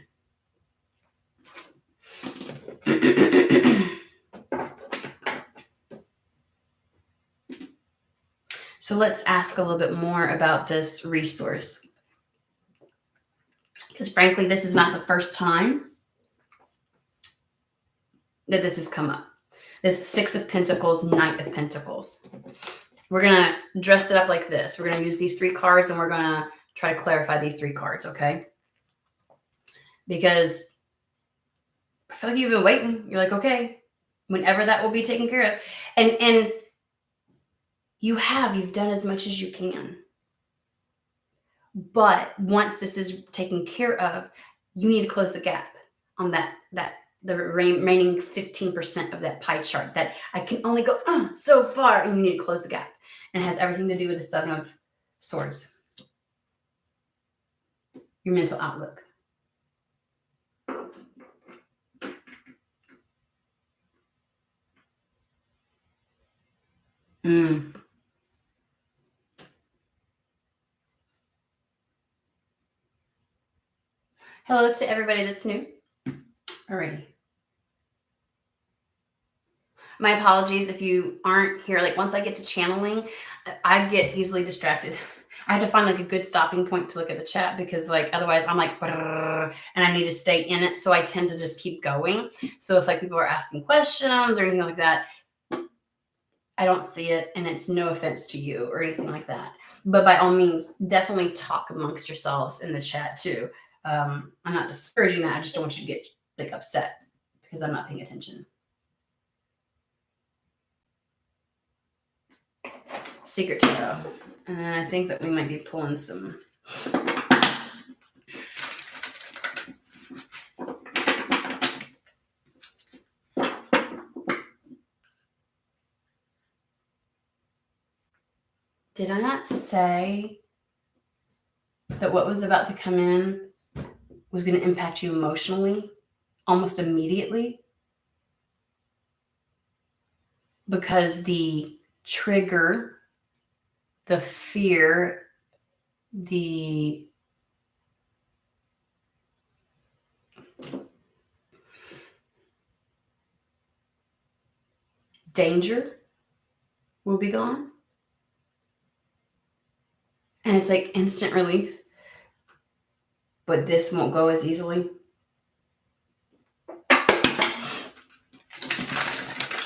Speaker 1: So let's ask a little bit more about this resource. Because frankly, this is not the first time that this has come up. This Six of Pentacles, Knight of Pentacles. We're going to dress it up like this. We're going to use these 3 cards, and we're going to try to clarify these 3 cards, okay? Because I feel like you've been waiting. You're like, okay, whenever that will be taken care of. And you've done as much as you can. But once this is taken care of, you need to close the gap on the remaining 15% of that pie chart that I can only go so far, and you need to close the gap. And it has everything to do with the 7 of Swords. Your mental outlook. Hello to everybody that's new. Alrighty. My apologies if you aren't here. Like, once I get to channeling, I get easily distracted. I have to find like a good stopping point to look at the chat, because like otherwise I'm like, and I need to stay in it. So I tend to just keep going. So if like people are asking questions or anything like that, I don't see it, and it's no offense to you or anything like that. But by all means, definitely talk amongst yourselves in the chat too. I'm not discouraging that. I just don't want you to get like upset because I'm not paying attention. Secret Tarot. And then I think that we might be pulling some. Did I not say that what was about to come in was going to impact you emotionally almost immediately? Because the trigger, the fear, the danger will be gone. And it's like instant relief. But this won't go as easily. That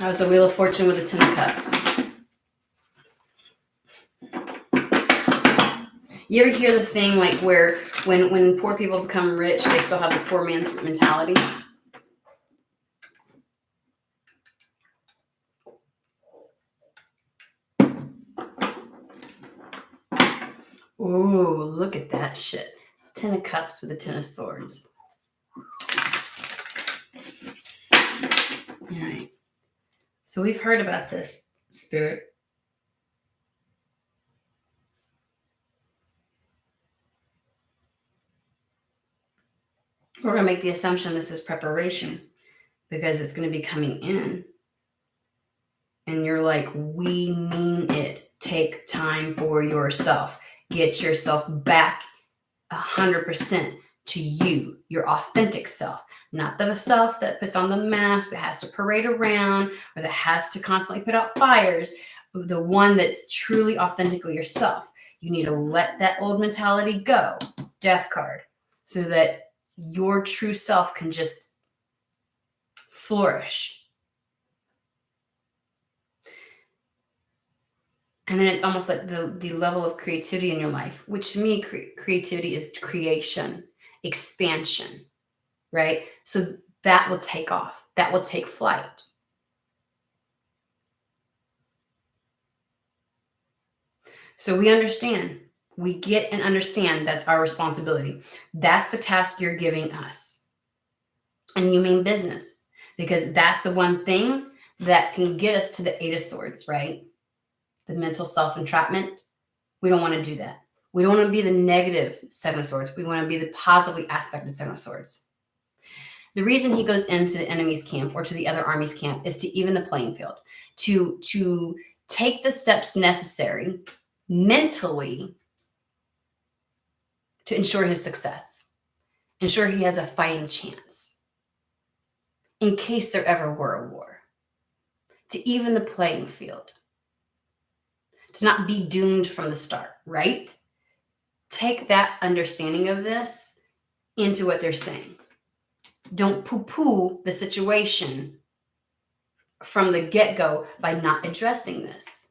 Speaker 1: was the Wheel of Fortune with the 10 of Cups. You ever hear the thing like where when poor people become rich, they still have the poor man's mentality? Ooh, look at that shit. 10 of Cups with the 10 of Swords. All right. So we've heard about this, Spirit. We're going to make the assumption this is preparation because it's going to be coming in. And you're like, we mean it. Take time for yourself. Get yourself back 100% to you, your authentic self. Not the self that puts on the mask, that has to parade around, or that has to constantly put out fires. The one that's truly authentically yourself. You need to let that old mentality go. Death card. So that your true self can just flourish. And then it's almost like the level of creativity in your life, which to me, creativity is creation, expansion, right? So that will take off. That will take flight. So we understand. We get and understand that's our responsibility. That's the task you're giving us. And you mean business, because that's the one thing that can get us to the Eight of Swords, right? The mental self-entrapment. We don't want to do that. We don't want to be the negative Seven of Swords. We want to be the positively aspected Seven of Swords. The reason he goes into the enemy's camp or to the other army's camp is to even the playing field, to take the steps necessary mentally to ensure his success, ensure he has a fighting chance in case there ever were a war, to even the playing field, to not be doomed from the start, right? Take that understanding of this into what they're saying. Don't poo-poo the situation from the get-go by not addressing this.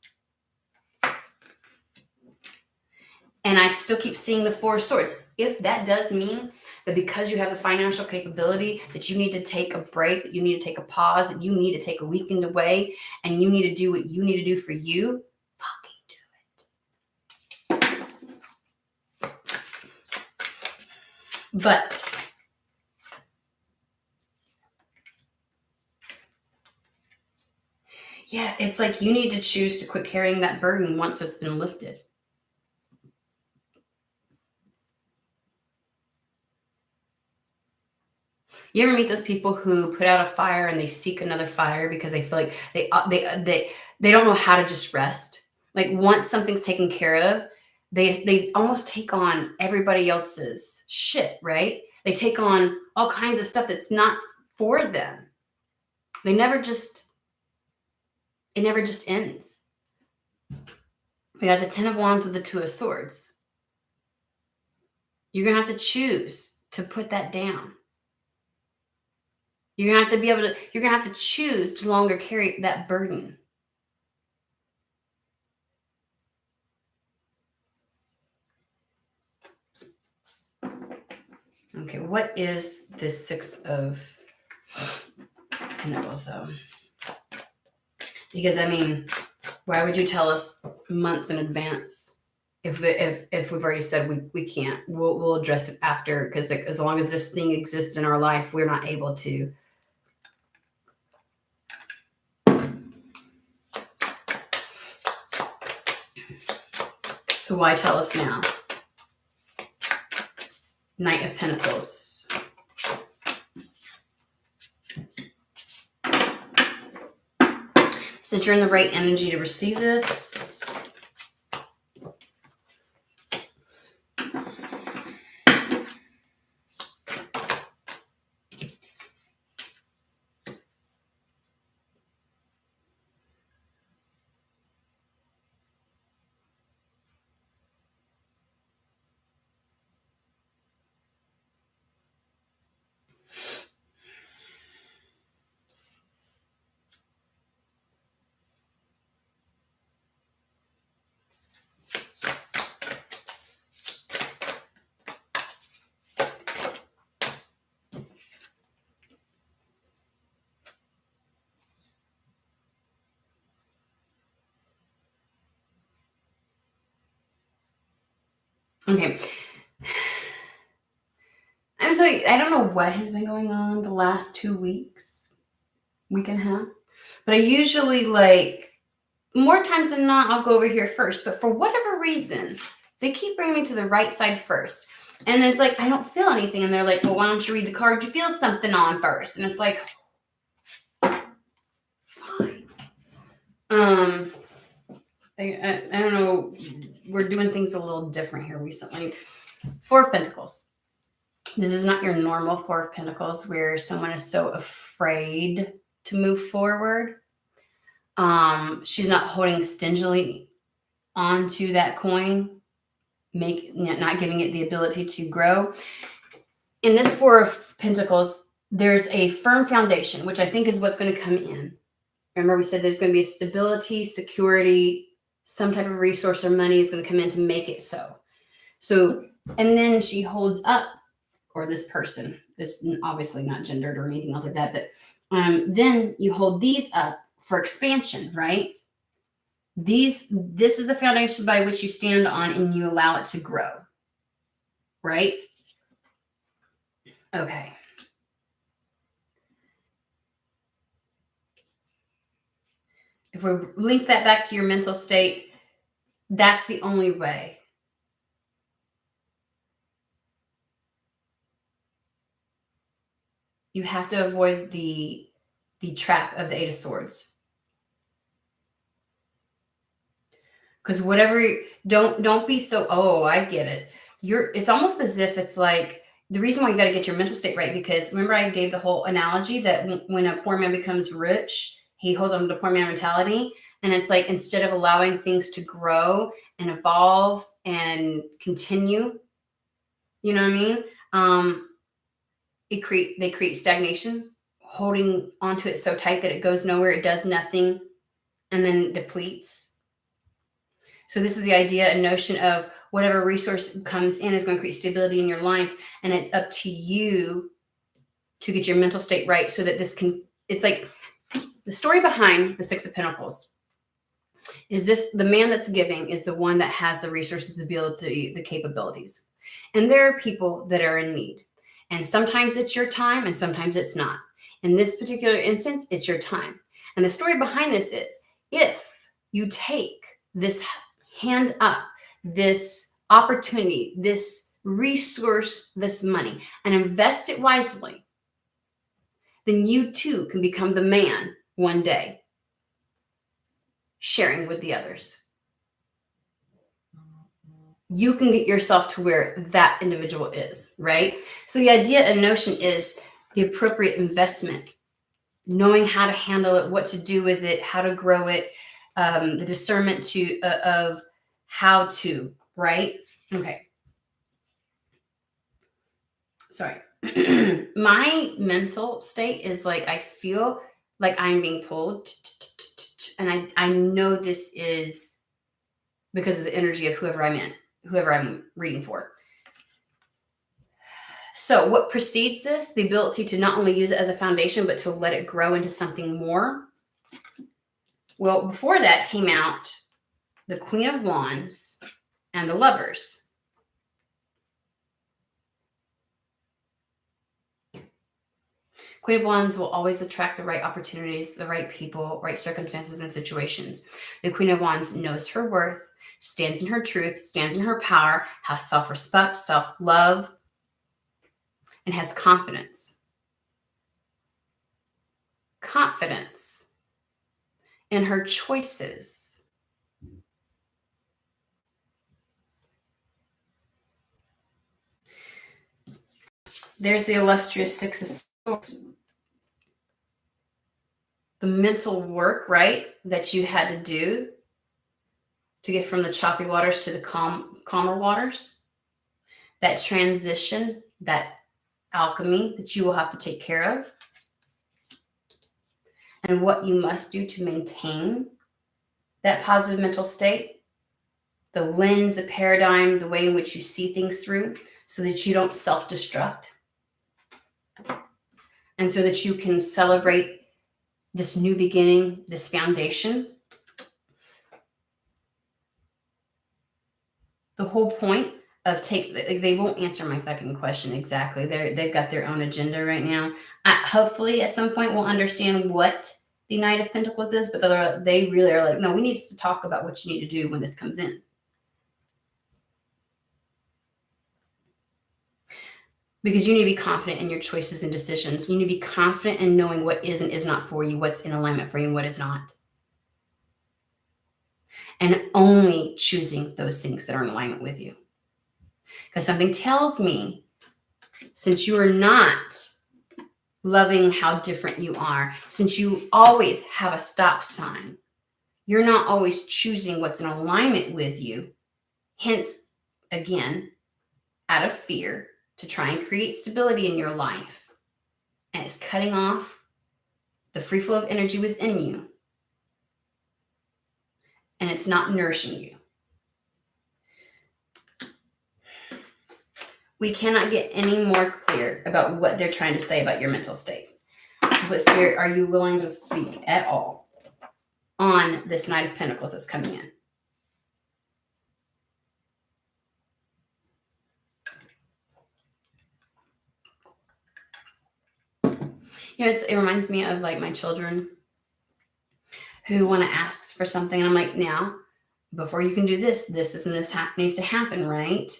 Speaker 1: And I still keep seeing the Four of Swords. If that does mean that because you have the financial capability that you need to take a break, that you need to take a pause, that you need to take a weekend away, and you need to do what you need to do for you, fucking do it. But yeah, it's like you need to choose to quit carrying that burden once it's been lifted. You ever meet those people who put out a fire and they seek another fire because they feel like they don't know how to just rest? Like once something's taken care of, they almost take on everybody else's shit, right? They take on all kinds of stuff that's not for them. It never just ends. We got the Ten of Wands with the Two of Swords. You're gonna have to choose to put that down. You're gonna have to choose to no longer carry that burden. Okay, what is this Six of Pentacles though? Because I mean, why would you tell us months in advance if we've already said we can't? We'll address it after, because like, as long as this thing exists in our life, we're not able to. So why tell us now? Knight of Pentacles. Since you're in the right energy to receive this, okay. I'm sorry, I don't know what has been going on the last 2 weeks, week and a half, but I usually more times than not, I'll go over here first, but for whatever reason, they keep bringing me to the right side first. And it's like, I don't feel anything. And they're like, well, why don't you read the card you feel something on first? And it's like, fine. I don't know. We're doing things a little different here recently. Four of Pentacles. This is not your normal Four of Pentacles where someone is so afraid to move forward. She's not holding stingily onto that coin, not giving it the ability to grow. In this Four of Pentacles, there's a firm foundation, which I think is what's going to come in. Remember, we said there's going to be a stability, security, some type of resource or money is going to come in to make it so. So, and then she holds up, or this person, it's obviously not gendered or anything else like that, but then you hold these up for expansion, right? This is the foundation by which you stand on and you allow it to grow, right? Okay. If we link that back to your mental state, that's the only way. You have to avoid the trap of the Eight of Swords. Because whatever, don't be so, oh, I get it. It's almost as if it's like, the reason why you got to get your mental state right, because remember I gave the whole analogy that when a poor man becomes rich, he holds on to the poor man mentality. And it's like, instead of allowing things to grow and evolve and continue, you know what I mean? They create stagnation, holding onto it so tight that it goes nowhere, it does nothing, and then depletes. So this is the idea and notion of whatever resource comes in is going to create stability in your life. And it's up to you to get your mental state right so that it's like the story behind the Six of Pentacles is the man that's giving is the one that has the resources, the ability, the capabilities. And there are people that are in need. And sometimes it's your time and sometimes it's not. In this particular instance, it's your time. And the story behind this is if you take this hand up, this opportunity, this resource, this money, and invest it wisely, then you too can become the man one day, sharing with the others. You can get yourself to where that individual is, right? So the idea and notion is the appropriate investment, knowing how to handle it, what to do with it, how to grow it, the discernment of how to, right? Okay. Sorry. My mental state is like, I feel like I'm being pulled, and I know this is because of the energy of whoever I'm reading for. So what precedes this, the ability to not only use it as a foundation, but to let it grow into something more. Well, before that came out the Queen of Wands and the Lovers. Queen of Wands will always attract the right opportunities, the right people, right circumstances and situations. The Queen of Wands knows her worth, stands in her truth, stands in her power, has self-respect, self-love, and has confidence. Confidence in her choices. There's the illustrious Six of Swords. The mental work, right, that you had to do to get from the choppy waters to the calmer waters. That transition, that alchemy that you will have to take care of. And what you must do to maintain that positive mental state. The lens, the paradigm, the way in which you see things through so that you don't self-destruct. And so that you can celebrate this new beginning, this foundation. The whole point of they won't answer my fucking question exactly. They've got their own agenda right now. Hopefully at some point we'll understand what the Knight of Pentacles is, but they really are like, no, we need to talk about what you need to do when this comes in. Because you need to be confident in your choices and decisions. You need to be confident in knowing what is and is not for you, what's in alignment for you and what is not. And only choosing those things that are in alignment with you. Because something tells me, since you are not loving how different you are, since you always have a stop sign, you're not always choosing what's in alignment with you. Hence, again, out of fear, to try and create stability in your life. And it's cutting off the free flow of energy within you. and it's not nourishing you. We cannot get any more clear about what they're trying to say about your mental state. But Spirit, are you willing to speak at all on this Knight of Pentacles that's coming in? You know, it reminds me of like my children who want to ask for something. And I'm like, now, before you can do this and this needs to happen, right?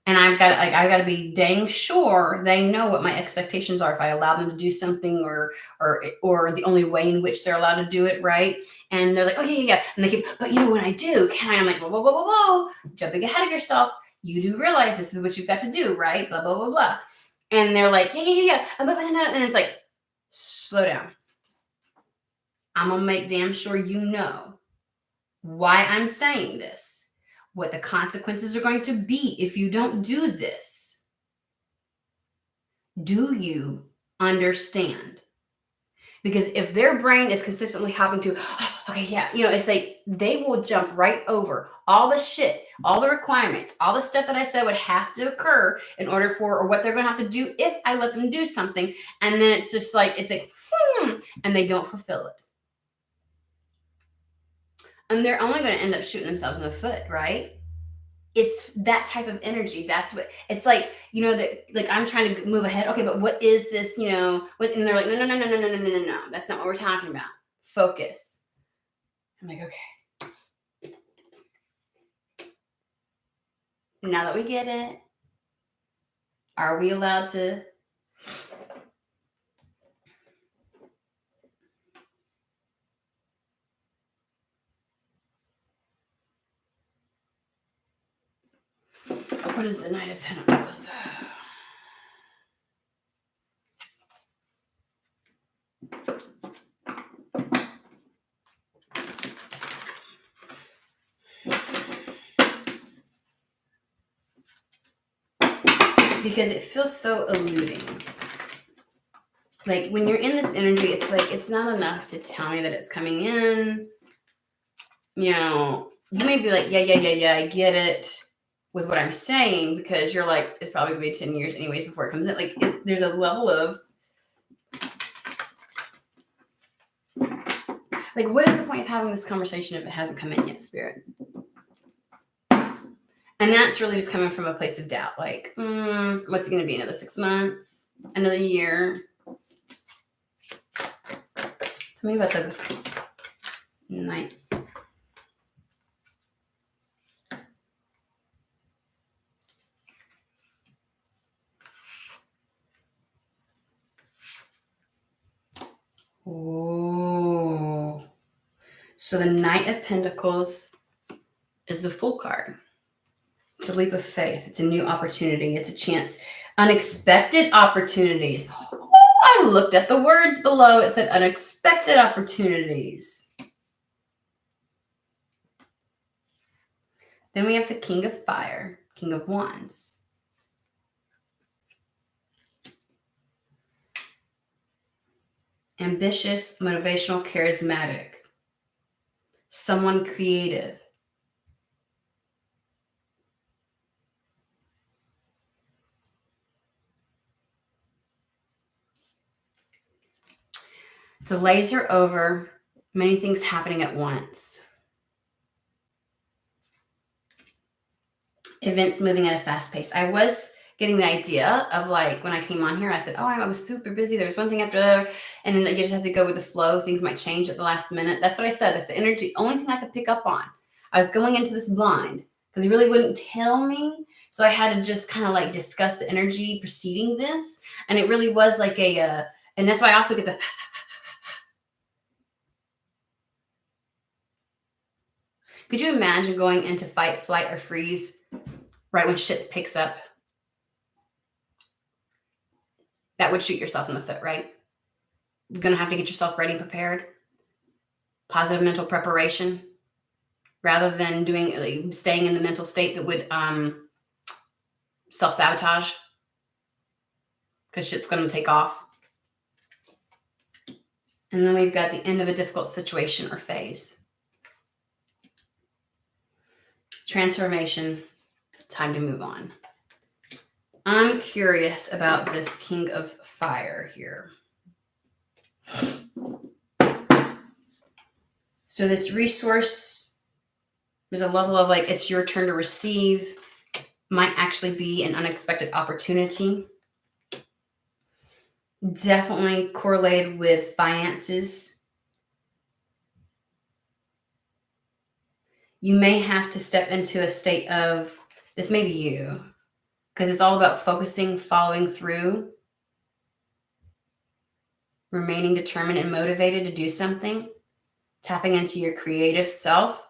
Speaker 1: And I've got to be dang sure they know what my expectations are if I allow them to do something or the only way in which they're allowed to do it, right? And they're like, oh yeah. And they keep, but you know, when I do, can I? I'm like, whoa. Jumping ahead of yourself. You do realize this is what you've got to do, right? Blah, blah, blah, blah. And they're like, yeah. And it's like, slow down. I'm going to make damn sure you know why I'm saying this, what the consequences are going to be if you don't do this. Do you understand? Because if their brain is consistently hopping to, oh, okay, yeah, you know, it's like they will jump right over all the shit, all the requirements, all the stuff that I said would have to occur in order for, or what they're going to have to do if I let them do something. And then it's just like, and they don't fulfill it. And they're only going to end up shooting themselves in the foot, right? It's that type of energy. That's what it's like, you know, that like I'm trying to move ahead. Okay, but what is this, you know? And they're like, no. That's not what we're talking about. Focus. I'm like, okay. Now that we get it, are we allowed to what is the Knight of Pentacles? Because it feels so eluding. Like when you're in this energy, it's like it's not enough to tell me that it's coming in. You know, you may be like, yeah, I get it with what I'm saying, because you're like, it's probably gonna be 10 years anyways before it comes in. Like there's a level of like, what is the point of having this conversation if it hasn't come in yet, Spirit? And that's really just coming from a place of doubt. Like, what's it going to be? Another 6 months? Another year? Tell me about the Knight. Oh. So the Knight of Pentacles is the Fool card. It's a leap of faith. It's a new opportunity. It's a chance. Unexpected opportunities. Oh, I looked at the words below. It said unexpected opportunities. Then we have the King of Fire, King of Wands. Ambitious, motivational, charismatic. Someone creative. Delays are over. Many things happening at once. Events moving at a fast pace. I was getting the idea of like when I came on here, I said, oh, I was super busy. There's one thing after the other. And then you just have to go with the flow. Things might change at the last minute. That's what I said. That's the energy. Only thing I could pick up on. I was going into this blind because he really wouldn't tell me. So I had to just kind of like discuss the energy preceding this. And it really was like and that's why I also get the Could you imagine going into fight, flight, or freeze right when shit picks up? That would shoot yourself in the foot, right? You're going to have to get yourself ready and prepared. Positive mental preparation rather than staying in the mental state that would self-sabotage because shit's going to take off. And then we've got the end of a difficult situation or phase. transformation, time to move on. I'm curious about this King of Fire here. So this resource, there's a level of like, it's your turn to receive, might actually be an unexpected opportunity. Definitely correlated with finances. You may have to step into a state of, this may be you, because it's all about focusing, following through, remaining determined and motivated to do something, tapping into your creative self.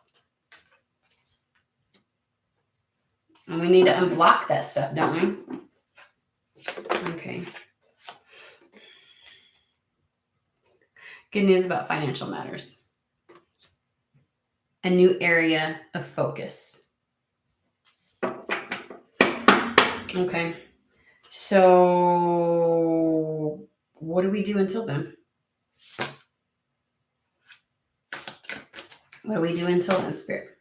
Speaker 1: And we need to unblock that stuff, don't we? Okay. Good news about financial matters. A new area of focus. Okay. So what do we do until then? What do we do until then, Spirit?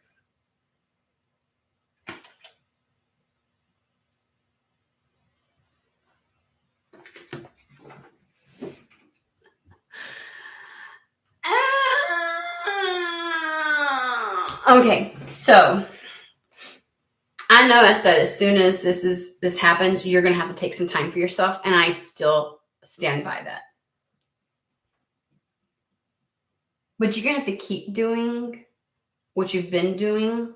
Speaker 1: Okay, so I know I said as soon as this happens, you're gonna have to take some time for yourself, and I still stand by that. But you're gonna have to keep doing what you've been doing.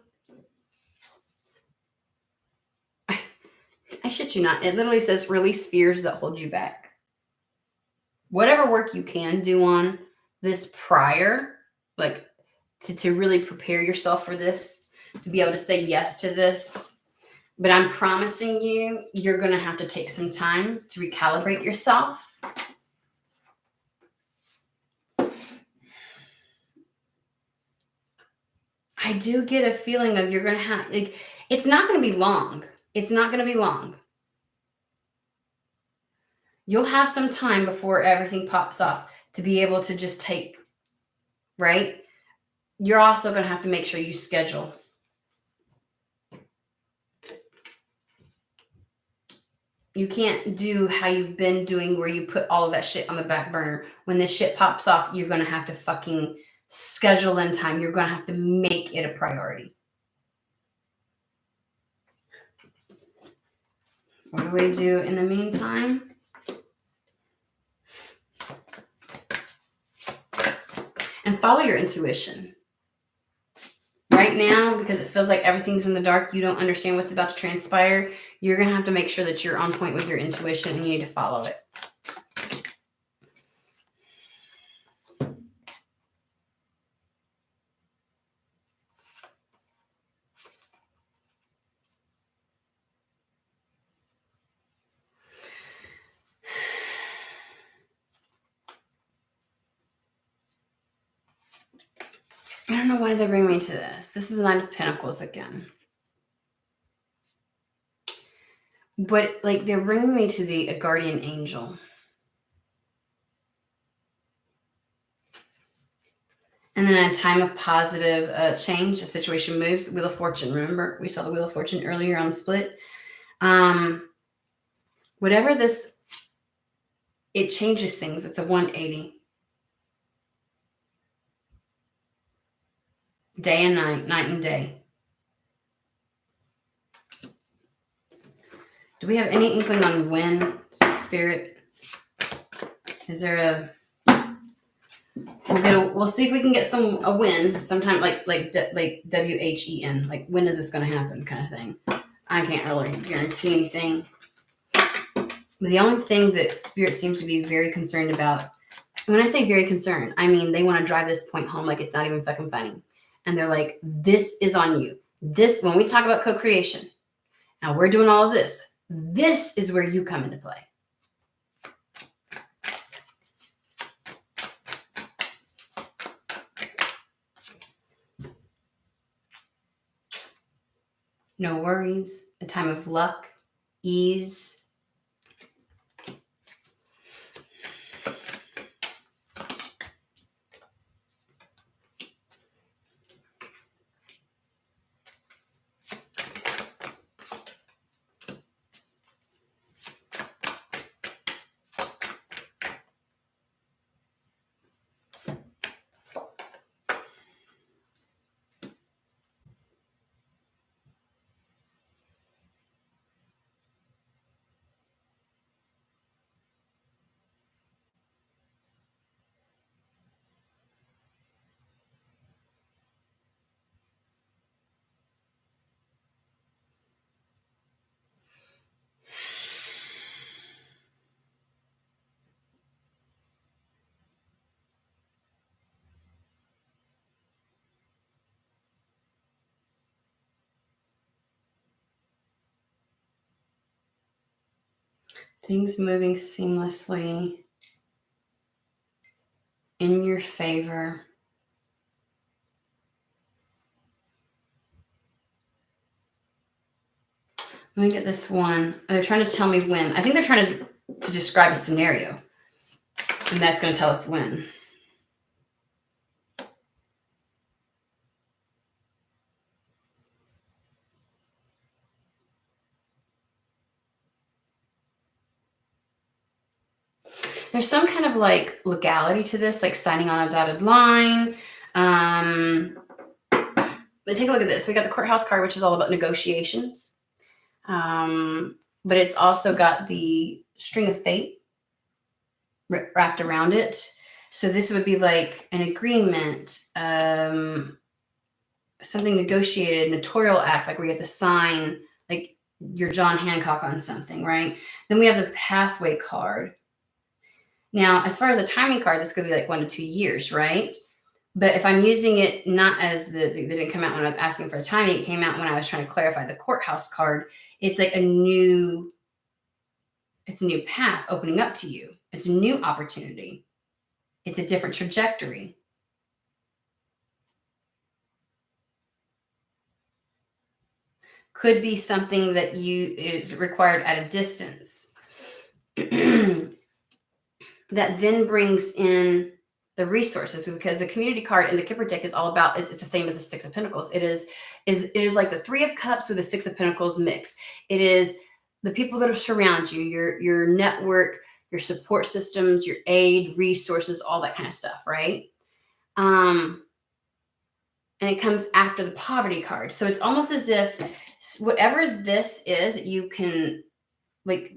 Speaker 1: I shit you not. It literally says release fears that hold you back. Whatever work you can do on this prior, like to really prepare yourself for this, to be able to say yes to this. But I'm promising you, you're going to have to take some time to recalibrate yourself. I do get a feeling of you're going to have, like, it's not going to be long. It's not going to be long. You'll have some time before everything pops off to be able to just take, right? You're also going to have to make sure you schedule. You can't do how you've been doing where you put all of that shit on the back burner. When this shit pops off, you're going to have to fucking schedule in time. You're going to have to make it a priority. What do we do in the meantime? And follow your intuition. Right now, because it feels like everything's in the dark, you don't understand what's about to transpire, you're going to have to make sure that you're on point with your intuition and you need to follow it. I don't know why they bring me to this. This is the Nine of Pentacles again. But like they're bringing me to a guardian angel. And then a time of positive change, a situation moves. Wheel of Fortune. Remember, we saw the Wheel of Fortune earlier on the split. Whatever this, it changes things. It's a 180. Day and night, night and day. Do we have any inkling on when, Spirit? Is there we'll see if we can get a win sometime, like WHEN, like when is this going to happen kind of thing. I can't really guarantee anything. But the only thing that Spirit seems to be very concerned about, when I say very concerned, I mean they want to drive this point home like it's not even fucking funny. And they're like, this is on you. This, when we talk about co-creation, and we're doing all of this, this is where you come into play. No worries, a time of luck, ease. Things moving seamlessly in your favor. Let me get this one. They're trying to tell me when. I think they're trying to describe a scenario. And that's going to tell us when. There's some kind of like legality to this, like signing on a dotted line. But take a look at this. We got the courthouse card, which is all about negotiations. But it's also got the string of fate wrapped around it. So this would be like an agreement, something negotiated, notarial act, like where you have to sign, like you're John Hancock on something, right? Then we have the pathway card. Now, as far as a timing card, this could be like 1 to 2 years, right? But if I'm using it not as they didn't come out when I was asking for a timing, it came out when I was trying to clarify the courthouse card. It's like a new path opening up to you. It's a new opportunity. It's a different trajectory. Could be something that is required at a distance. That then brings in the resources, because the community card in the Kipper deck is all about, it's the same as the Six of Pentacles. It is like the Three of Cups with the Six of Pentacles mixed. It is the people that surround you, your network, your support systems, your aid, resources, all that kind of stuff, right? And it comes after the poverty card. So it's almost as if whatever this is, you can, like,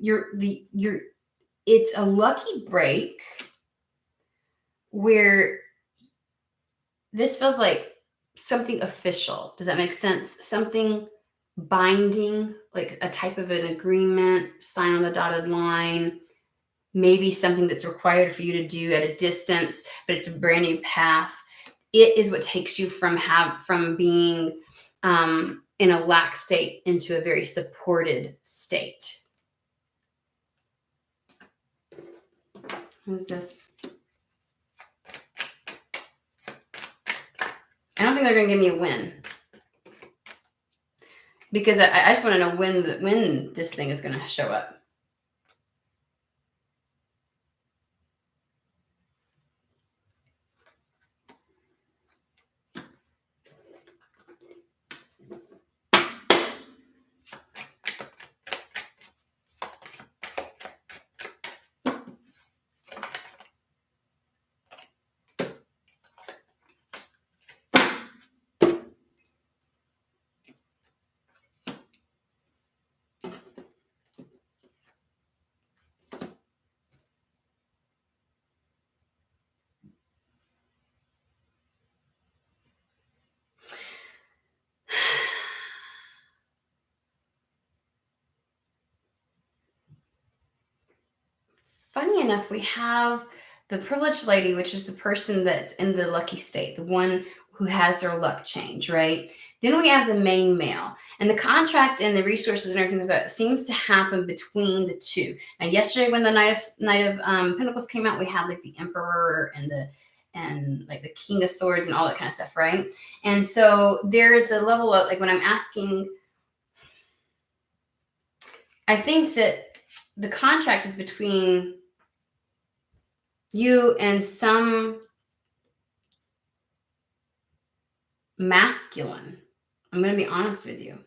Speaker 1: it's a lucky break where this feels like something official. Does that make sense? Something binding, like a type of an agreement, sign on the dotted line, maybe something that's required for you to do at a distance, but it's a brand new path. It is what takes you from being in a lack state into a very supported state. What is this? I don't think they're going to give me a win, because I just want to know when this thing is going to show up. Funny enough, we have the privileged lady, which is the person that's in the lucky state, the one who has their luck change, right? Then we have the main male, and the contract and the resources and everything like that seems to happen between the two. Now, yesterday when the Knight of Pentacles came out, we had like the Emperor and like the King of Swords and all that kind of stuff, right? And so there is a level of, like, when I'm asking, I think that the contract is between you and some masculine. I'm going to be honest with you.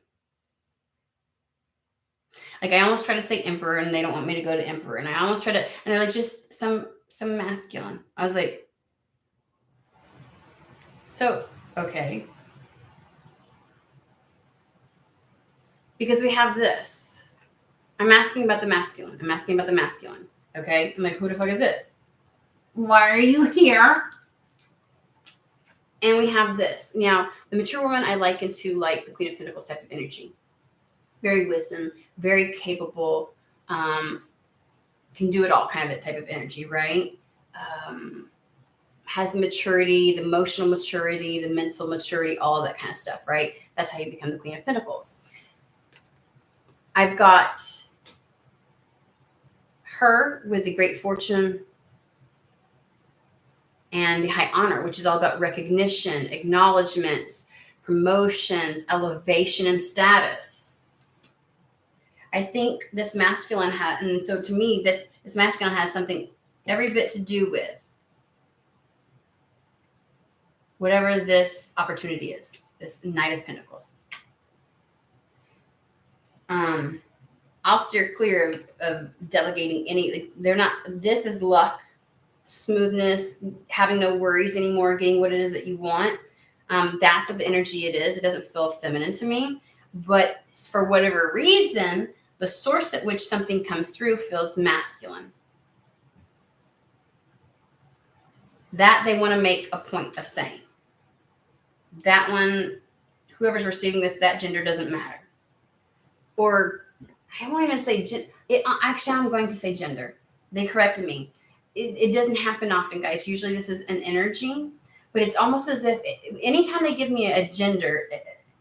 Speaker 1: Like, I almost try to say emperor, and they don't want me to go to emperor. And I almost try to, and they're like, just some masculine. I was like, so, okay. Because we have this. I'm asking about the masculine. I'm asking about the masculine. Okay? I'm like, who the fuck is this? Why are you here? And we have this. Now, the mature woman I liken to like the Queen of Pentacles type of energy. Very wisdom, very capable, can do it all kind of a type of energy, right? Has the maturity, the emotional maturity, the mental maturity, all that kind of stuff, right? That's how you become the Queen of Pentacles. I've got her with the great fortune and the high honor, which is all about recognition, acknowledgments, promotions, elevation, and status. I think this masculine has, and so to me, this masculine has something every bit to do with whatever this opportunity is, this Knight of Pentacles. I'll steer clear of delegating any, like, they're not, this is luck, smoothness, having no worries anymore, getting what it is that you want. That's what the energy it is. It doesn't feel feminine to me, but for whatever reason, the source at which something comes through feels masculine. That they want to make a point of saying. That one, whoever's receiving this, that gender doesn't matter. Or I won't even say actually, I'm going to say gender. They corrected me. It doesn't happen often, guys. Usually this is an energy, but it's almost as if anytime they give me a gender,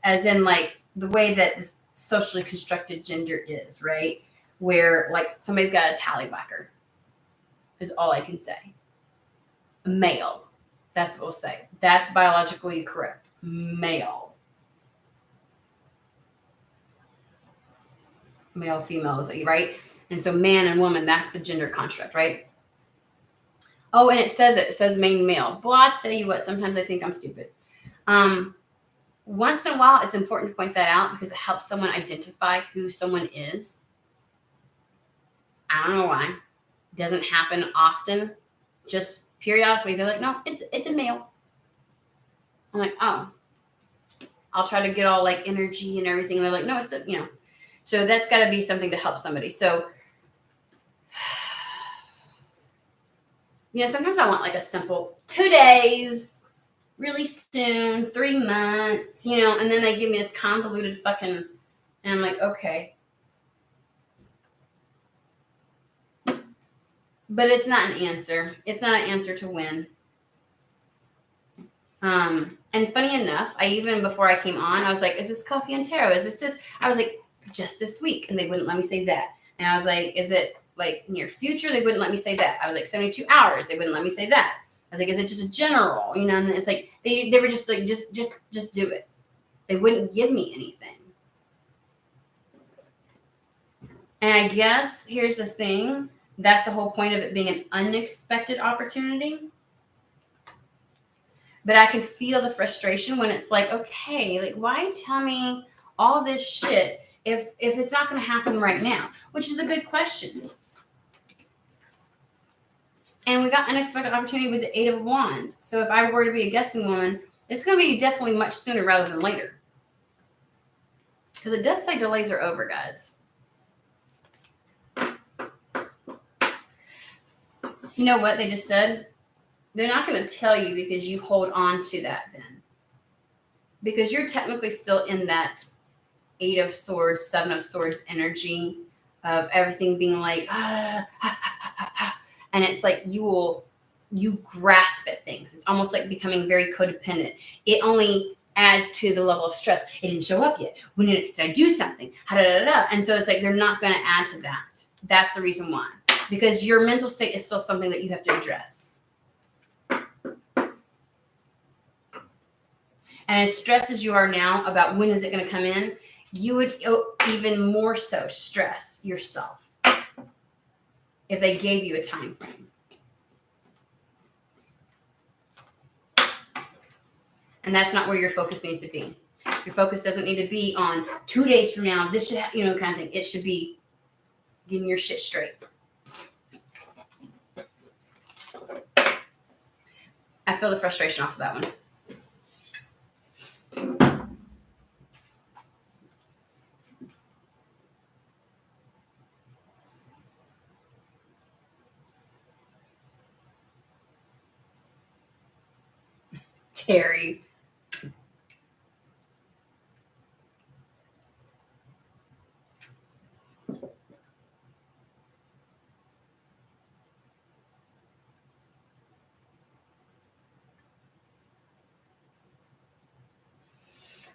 Speaker 1: as in like the way that this socially constructed gender is, right? Where like somebody's got a tallywhacker is all I can say. Male. That's what we'll say. That's biologically correct. Male. Male, female, right? And so man and woman, that's the gender construct, right? Oh, and it says main male. Boy, I tell you what, sometimes I think I'm stupid. Once in a while, it's important to point that out because it helps someone identify who someone is. I don't know why. It doesn't happen often. Just periodically, they're like, no, it's a male. I'm like, oh. I'll try to get all like energy and everything. And they're like, no, it's a, So that's got to be something to help somebody. So, sometimes I want like a simple 2 days, really soon, 3 months, and then they give me this convoluted fucking, and I'm like, okay. But it's not an answer. It's not an answer to win. And funny enough, before I came on, I was like, is this coffee and tarot? Is this? I was like, just this week. And they wouldn't let me say that. And I was like, is it like near future? They wouldn't let me say that. I was like 72 hours. They wouldn't let me say that. I was like, is it just a general? And it's like, they were just like, just do it. They wouldn't give me anything. And I guess here's the thing. That's the whole point of it being an unexpected opportunity. But I can feel the frustration when it's like, okay, like why tell me all this shit if it's not going to happen right now? Which is a good question. And we got unexpected opportunity with the 8 of Wands. So if I were to be a guessing woman, it's going to be definitely much sooner rather than later. Because it does say delays are over, guys. You know what they just said? They're not going to tell you because you hold on to that then. Because you're technically still in that 8 of Swords, 7 of Swords energy of everything being like, and it's like you grasp at things. It's almost like becoming very codependent. It only adds to the level of stress. It didn't show up yet. When did I do something? And so it's like they're not going to add to that. That's the reason why. Because your mental state is still something that you have to address. And as stressed as you are now about when is it going to come in, you would even more so stress yourself if they gave you a time frame. And that's not where your focus needs to be. Your focus doesn't need to be on 2 days from now, this should, kind of thing. It should be getting your shit straight. I feel the frustration off of that one. Terry.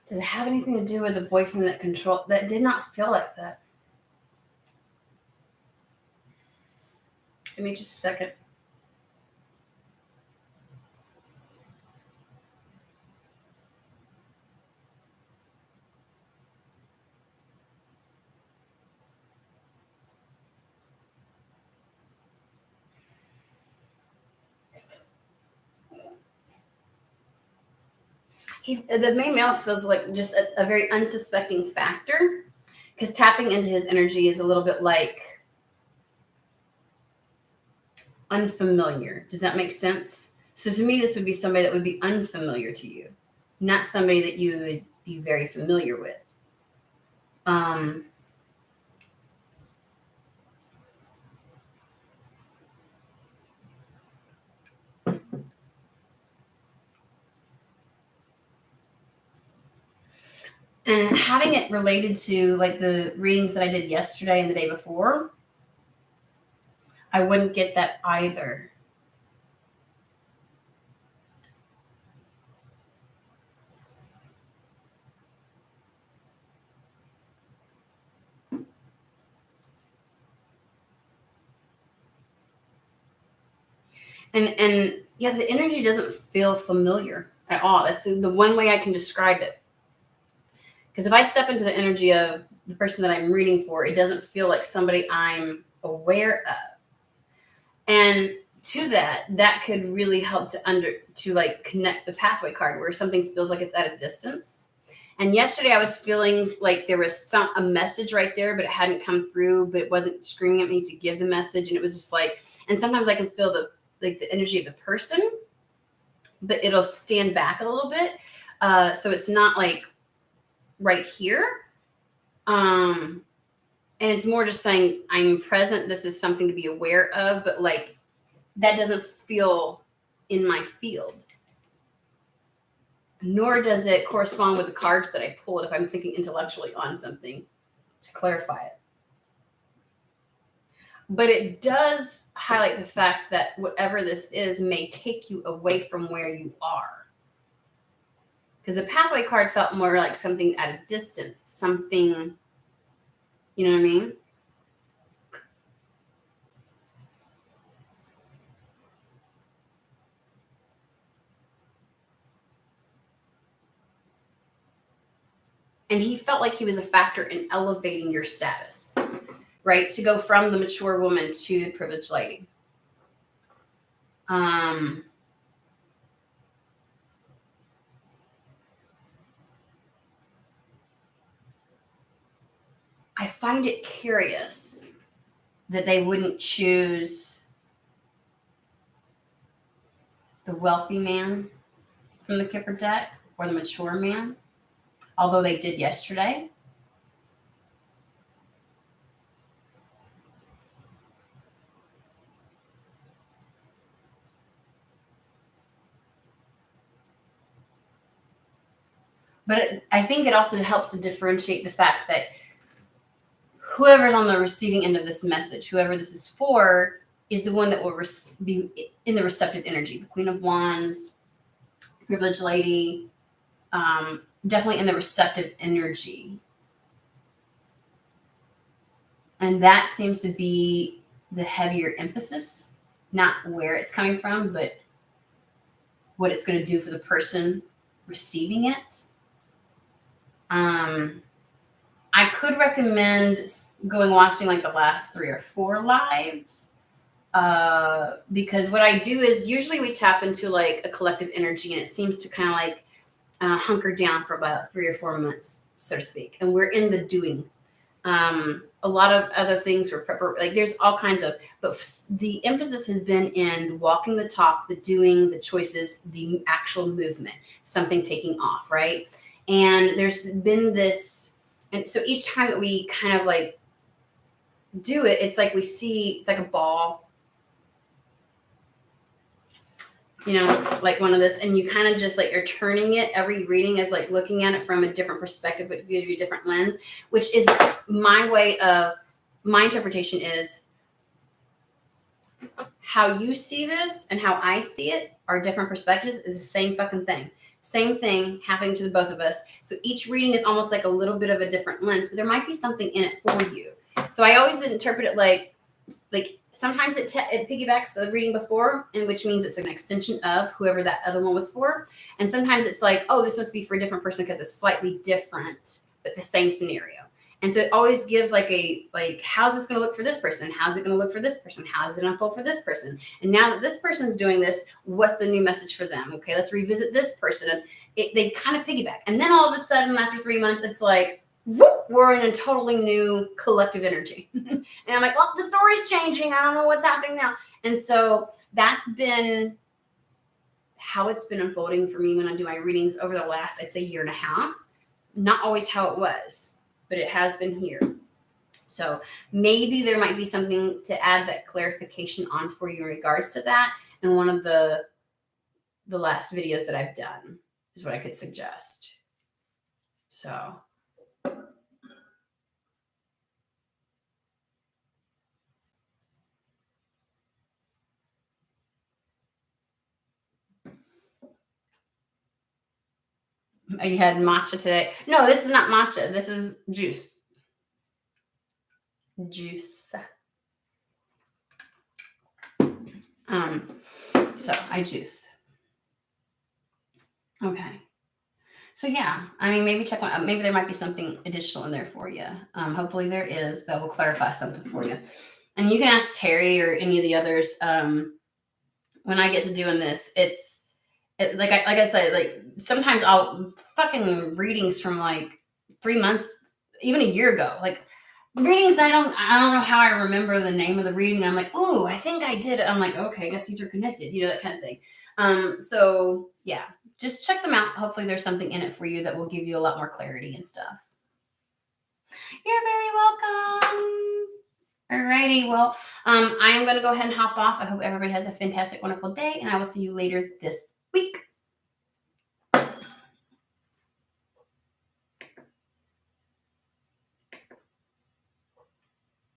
Speaker 1: Does it have anything to do with the boyfriend that did not feel like that? Give me just a second. The main male feels like just a very unsuspecting factor because tapping into his energy is a little bit like unfamiliar. Does that make sense? So to me, this would be somebody that would be unfamiliar to you, not somebody that you would be very familiar with. Um, and having it related to like the readings that I did yesterday and the day before, I wouldn't get that either. And yeah, the energy doesn't feel familiar at all. That's the one way I can describe it. Because if I step into the energy of the person that I'm reading for, it doesn't feel like somebody I'm aware of. And to that could really help to like connect the pathway card where something feels like it's at a distance. And yesterday I was feeling like there was a message right there, but it hadn't come through, but it wasn't screaming at me to give the message. And it was just like, and sometimes I can feel the energy of the person, but it'll stand back a little bit. So it's not like right here. And it's more just saying, I'm present. This is something to be aware of, but like that doesn't feel in my field. Nor does it correspond with the cards that I pulled if I'm thinking intellectually on something to clarify it. But it does highlight the fact that whatever this is may take you away from where you are. Because the pathway card felt more like something at a distance, something, you know what I mean? And he felt like he was a factor in elevating your status, right? To go from the mature woman to the privileged lady. I find it curious that they wouldn't choose the wealthy man from the Kipper deck or the mature man, although they did yesterday. But I think it also helps to differentiate the fact that whoever's on the receiving end of this message, whoever this is for, is the one that will be in the receptive energy. The Queen of Wands, privileged lady, definitely in the receptive energy. And that seems to be the heavier emphasis, not where it's coming from, but what it's going to do for the person receiving it. I could recommend watching like the last 3 or 4 lives. Because what I do is usually we tap into like a collective energy and it seems to kind of like hunker down for about 3 or 4 months, so to speak. And we're in the doing. A lot of other things were like there's all kinds of, but the emphasis has been in walking the talk, the doing, the choices, the actual movement, something taking off, right? And there's been this, and so each time that we kind of like do it, it's like it's like a ball, you know, like one of this, and you kind of just like you're turning it. Every reading is like looking at it from a different perspective, which gives you a different lens, which is my way of, my interpretation is how you see this and how I see it are different perspectives, is the same fucking thing. Same thing happening to the both of us. So each reading is almost like a little bit of a different lens, but there might be something in it for you. So I always interpret it like sometimes it piggybacks the reading before, and which means it's an extension of whoever that other one was for. And sometimes it's like, oh, this must be for a different person because it's slightly different, but the same scenario. And so it always gives how's this going to look for this person? How's it going to look for this person? How does it unfold for this person? And now that this person's doing this, what's the new message for them? Okay, let's revisit this person. And they kind of piggyback. And then all of a sudden, after 3 months, it's like, whoop, we're in a totally new collective energy. And I'm like, well, the story's changing. I don't know what's happening now. And so that's been how it's been unfolding for me when I do my readings over the last, I'd say, year and a half. Not always how it was, but it has been here. So maybe there might be something to add that clarification on for you in regards to that. And one of the last videos that I've done is what I could suggest. So. You had matcha today. No, this is not matcha. This is juice. So I juice. Okay. So yeah, I mean, maybe check one. Maybe there might be something additional in there for you. Hopefully there is that will clarify something for you. And you can ask Terry or any of the others. When I get to doing this, like I said, like sometimes I'll fucking readings from like 3 months, even a year ago, like readings I don't know how I remember the name of the reading. I'm like, ooh, I think I did it. I'm like, okay, I guess these are connected, that kind of thing. So yeah, just check them out. Hopefully there's something in it for you that will give you a lot more clarity and stuff. You're very welcome. Alrighty, well, I am going to go ahead and hop off. I hope everybody has a fantastic, wonderful day, and I will see you later this week.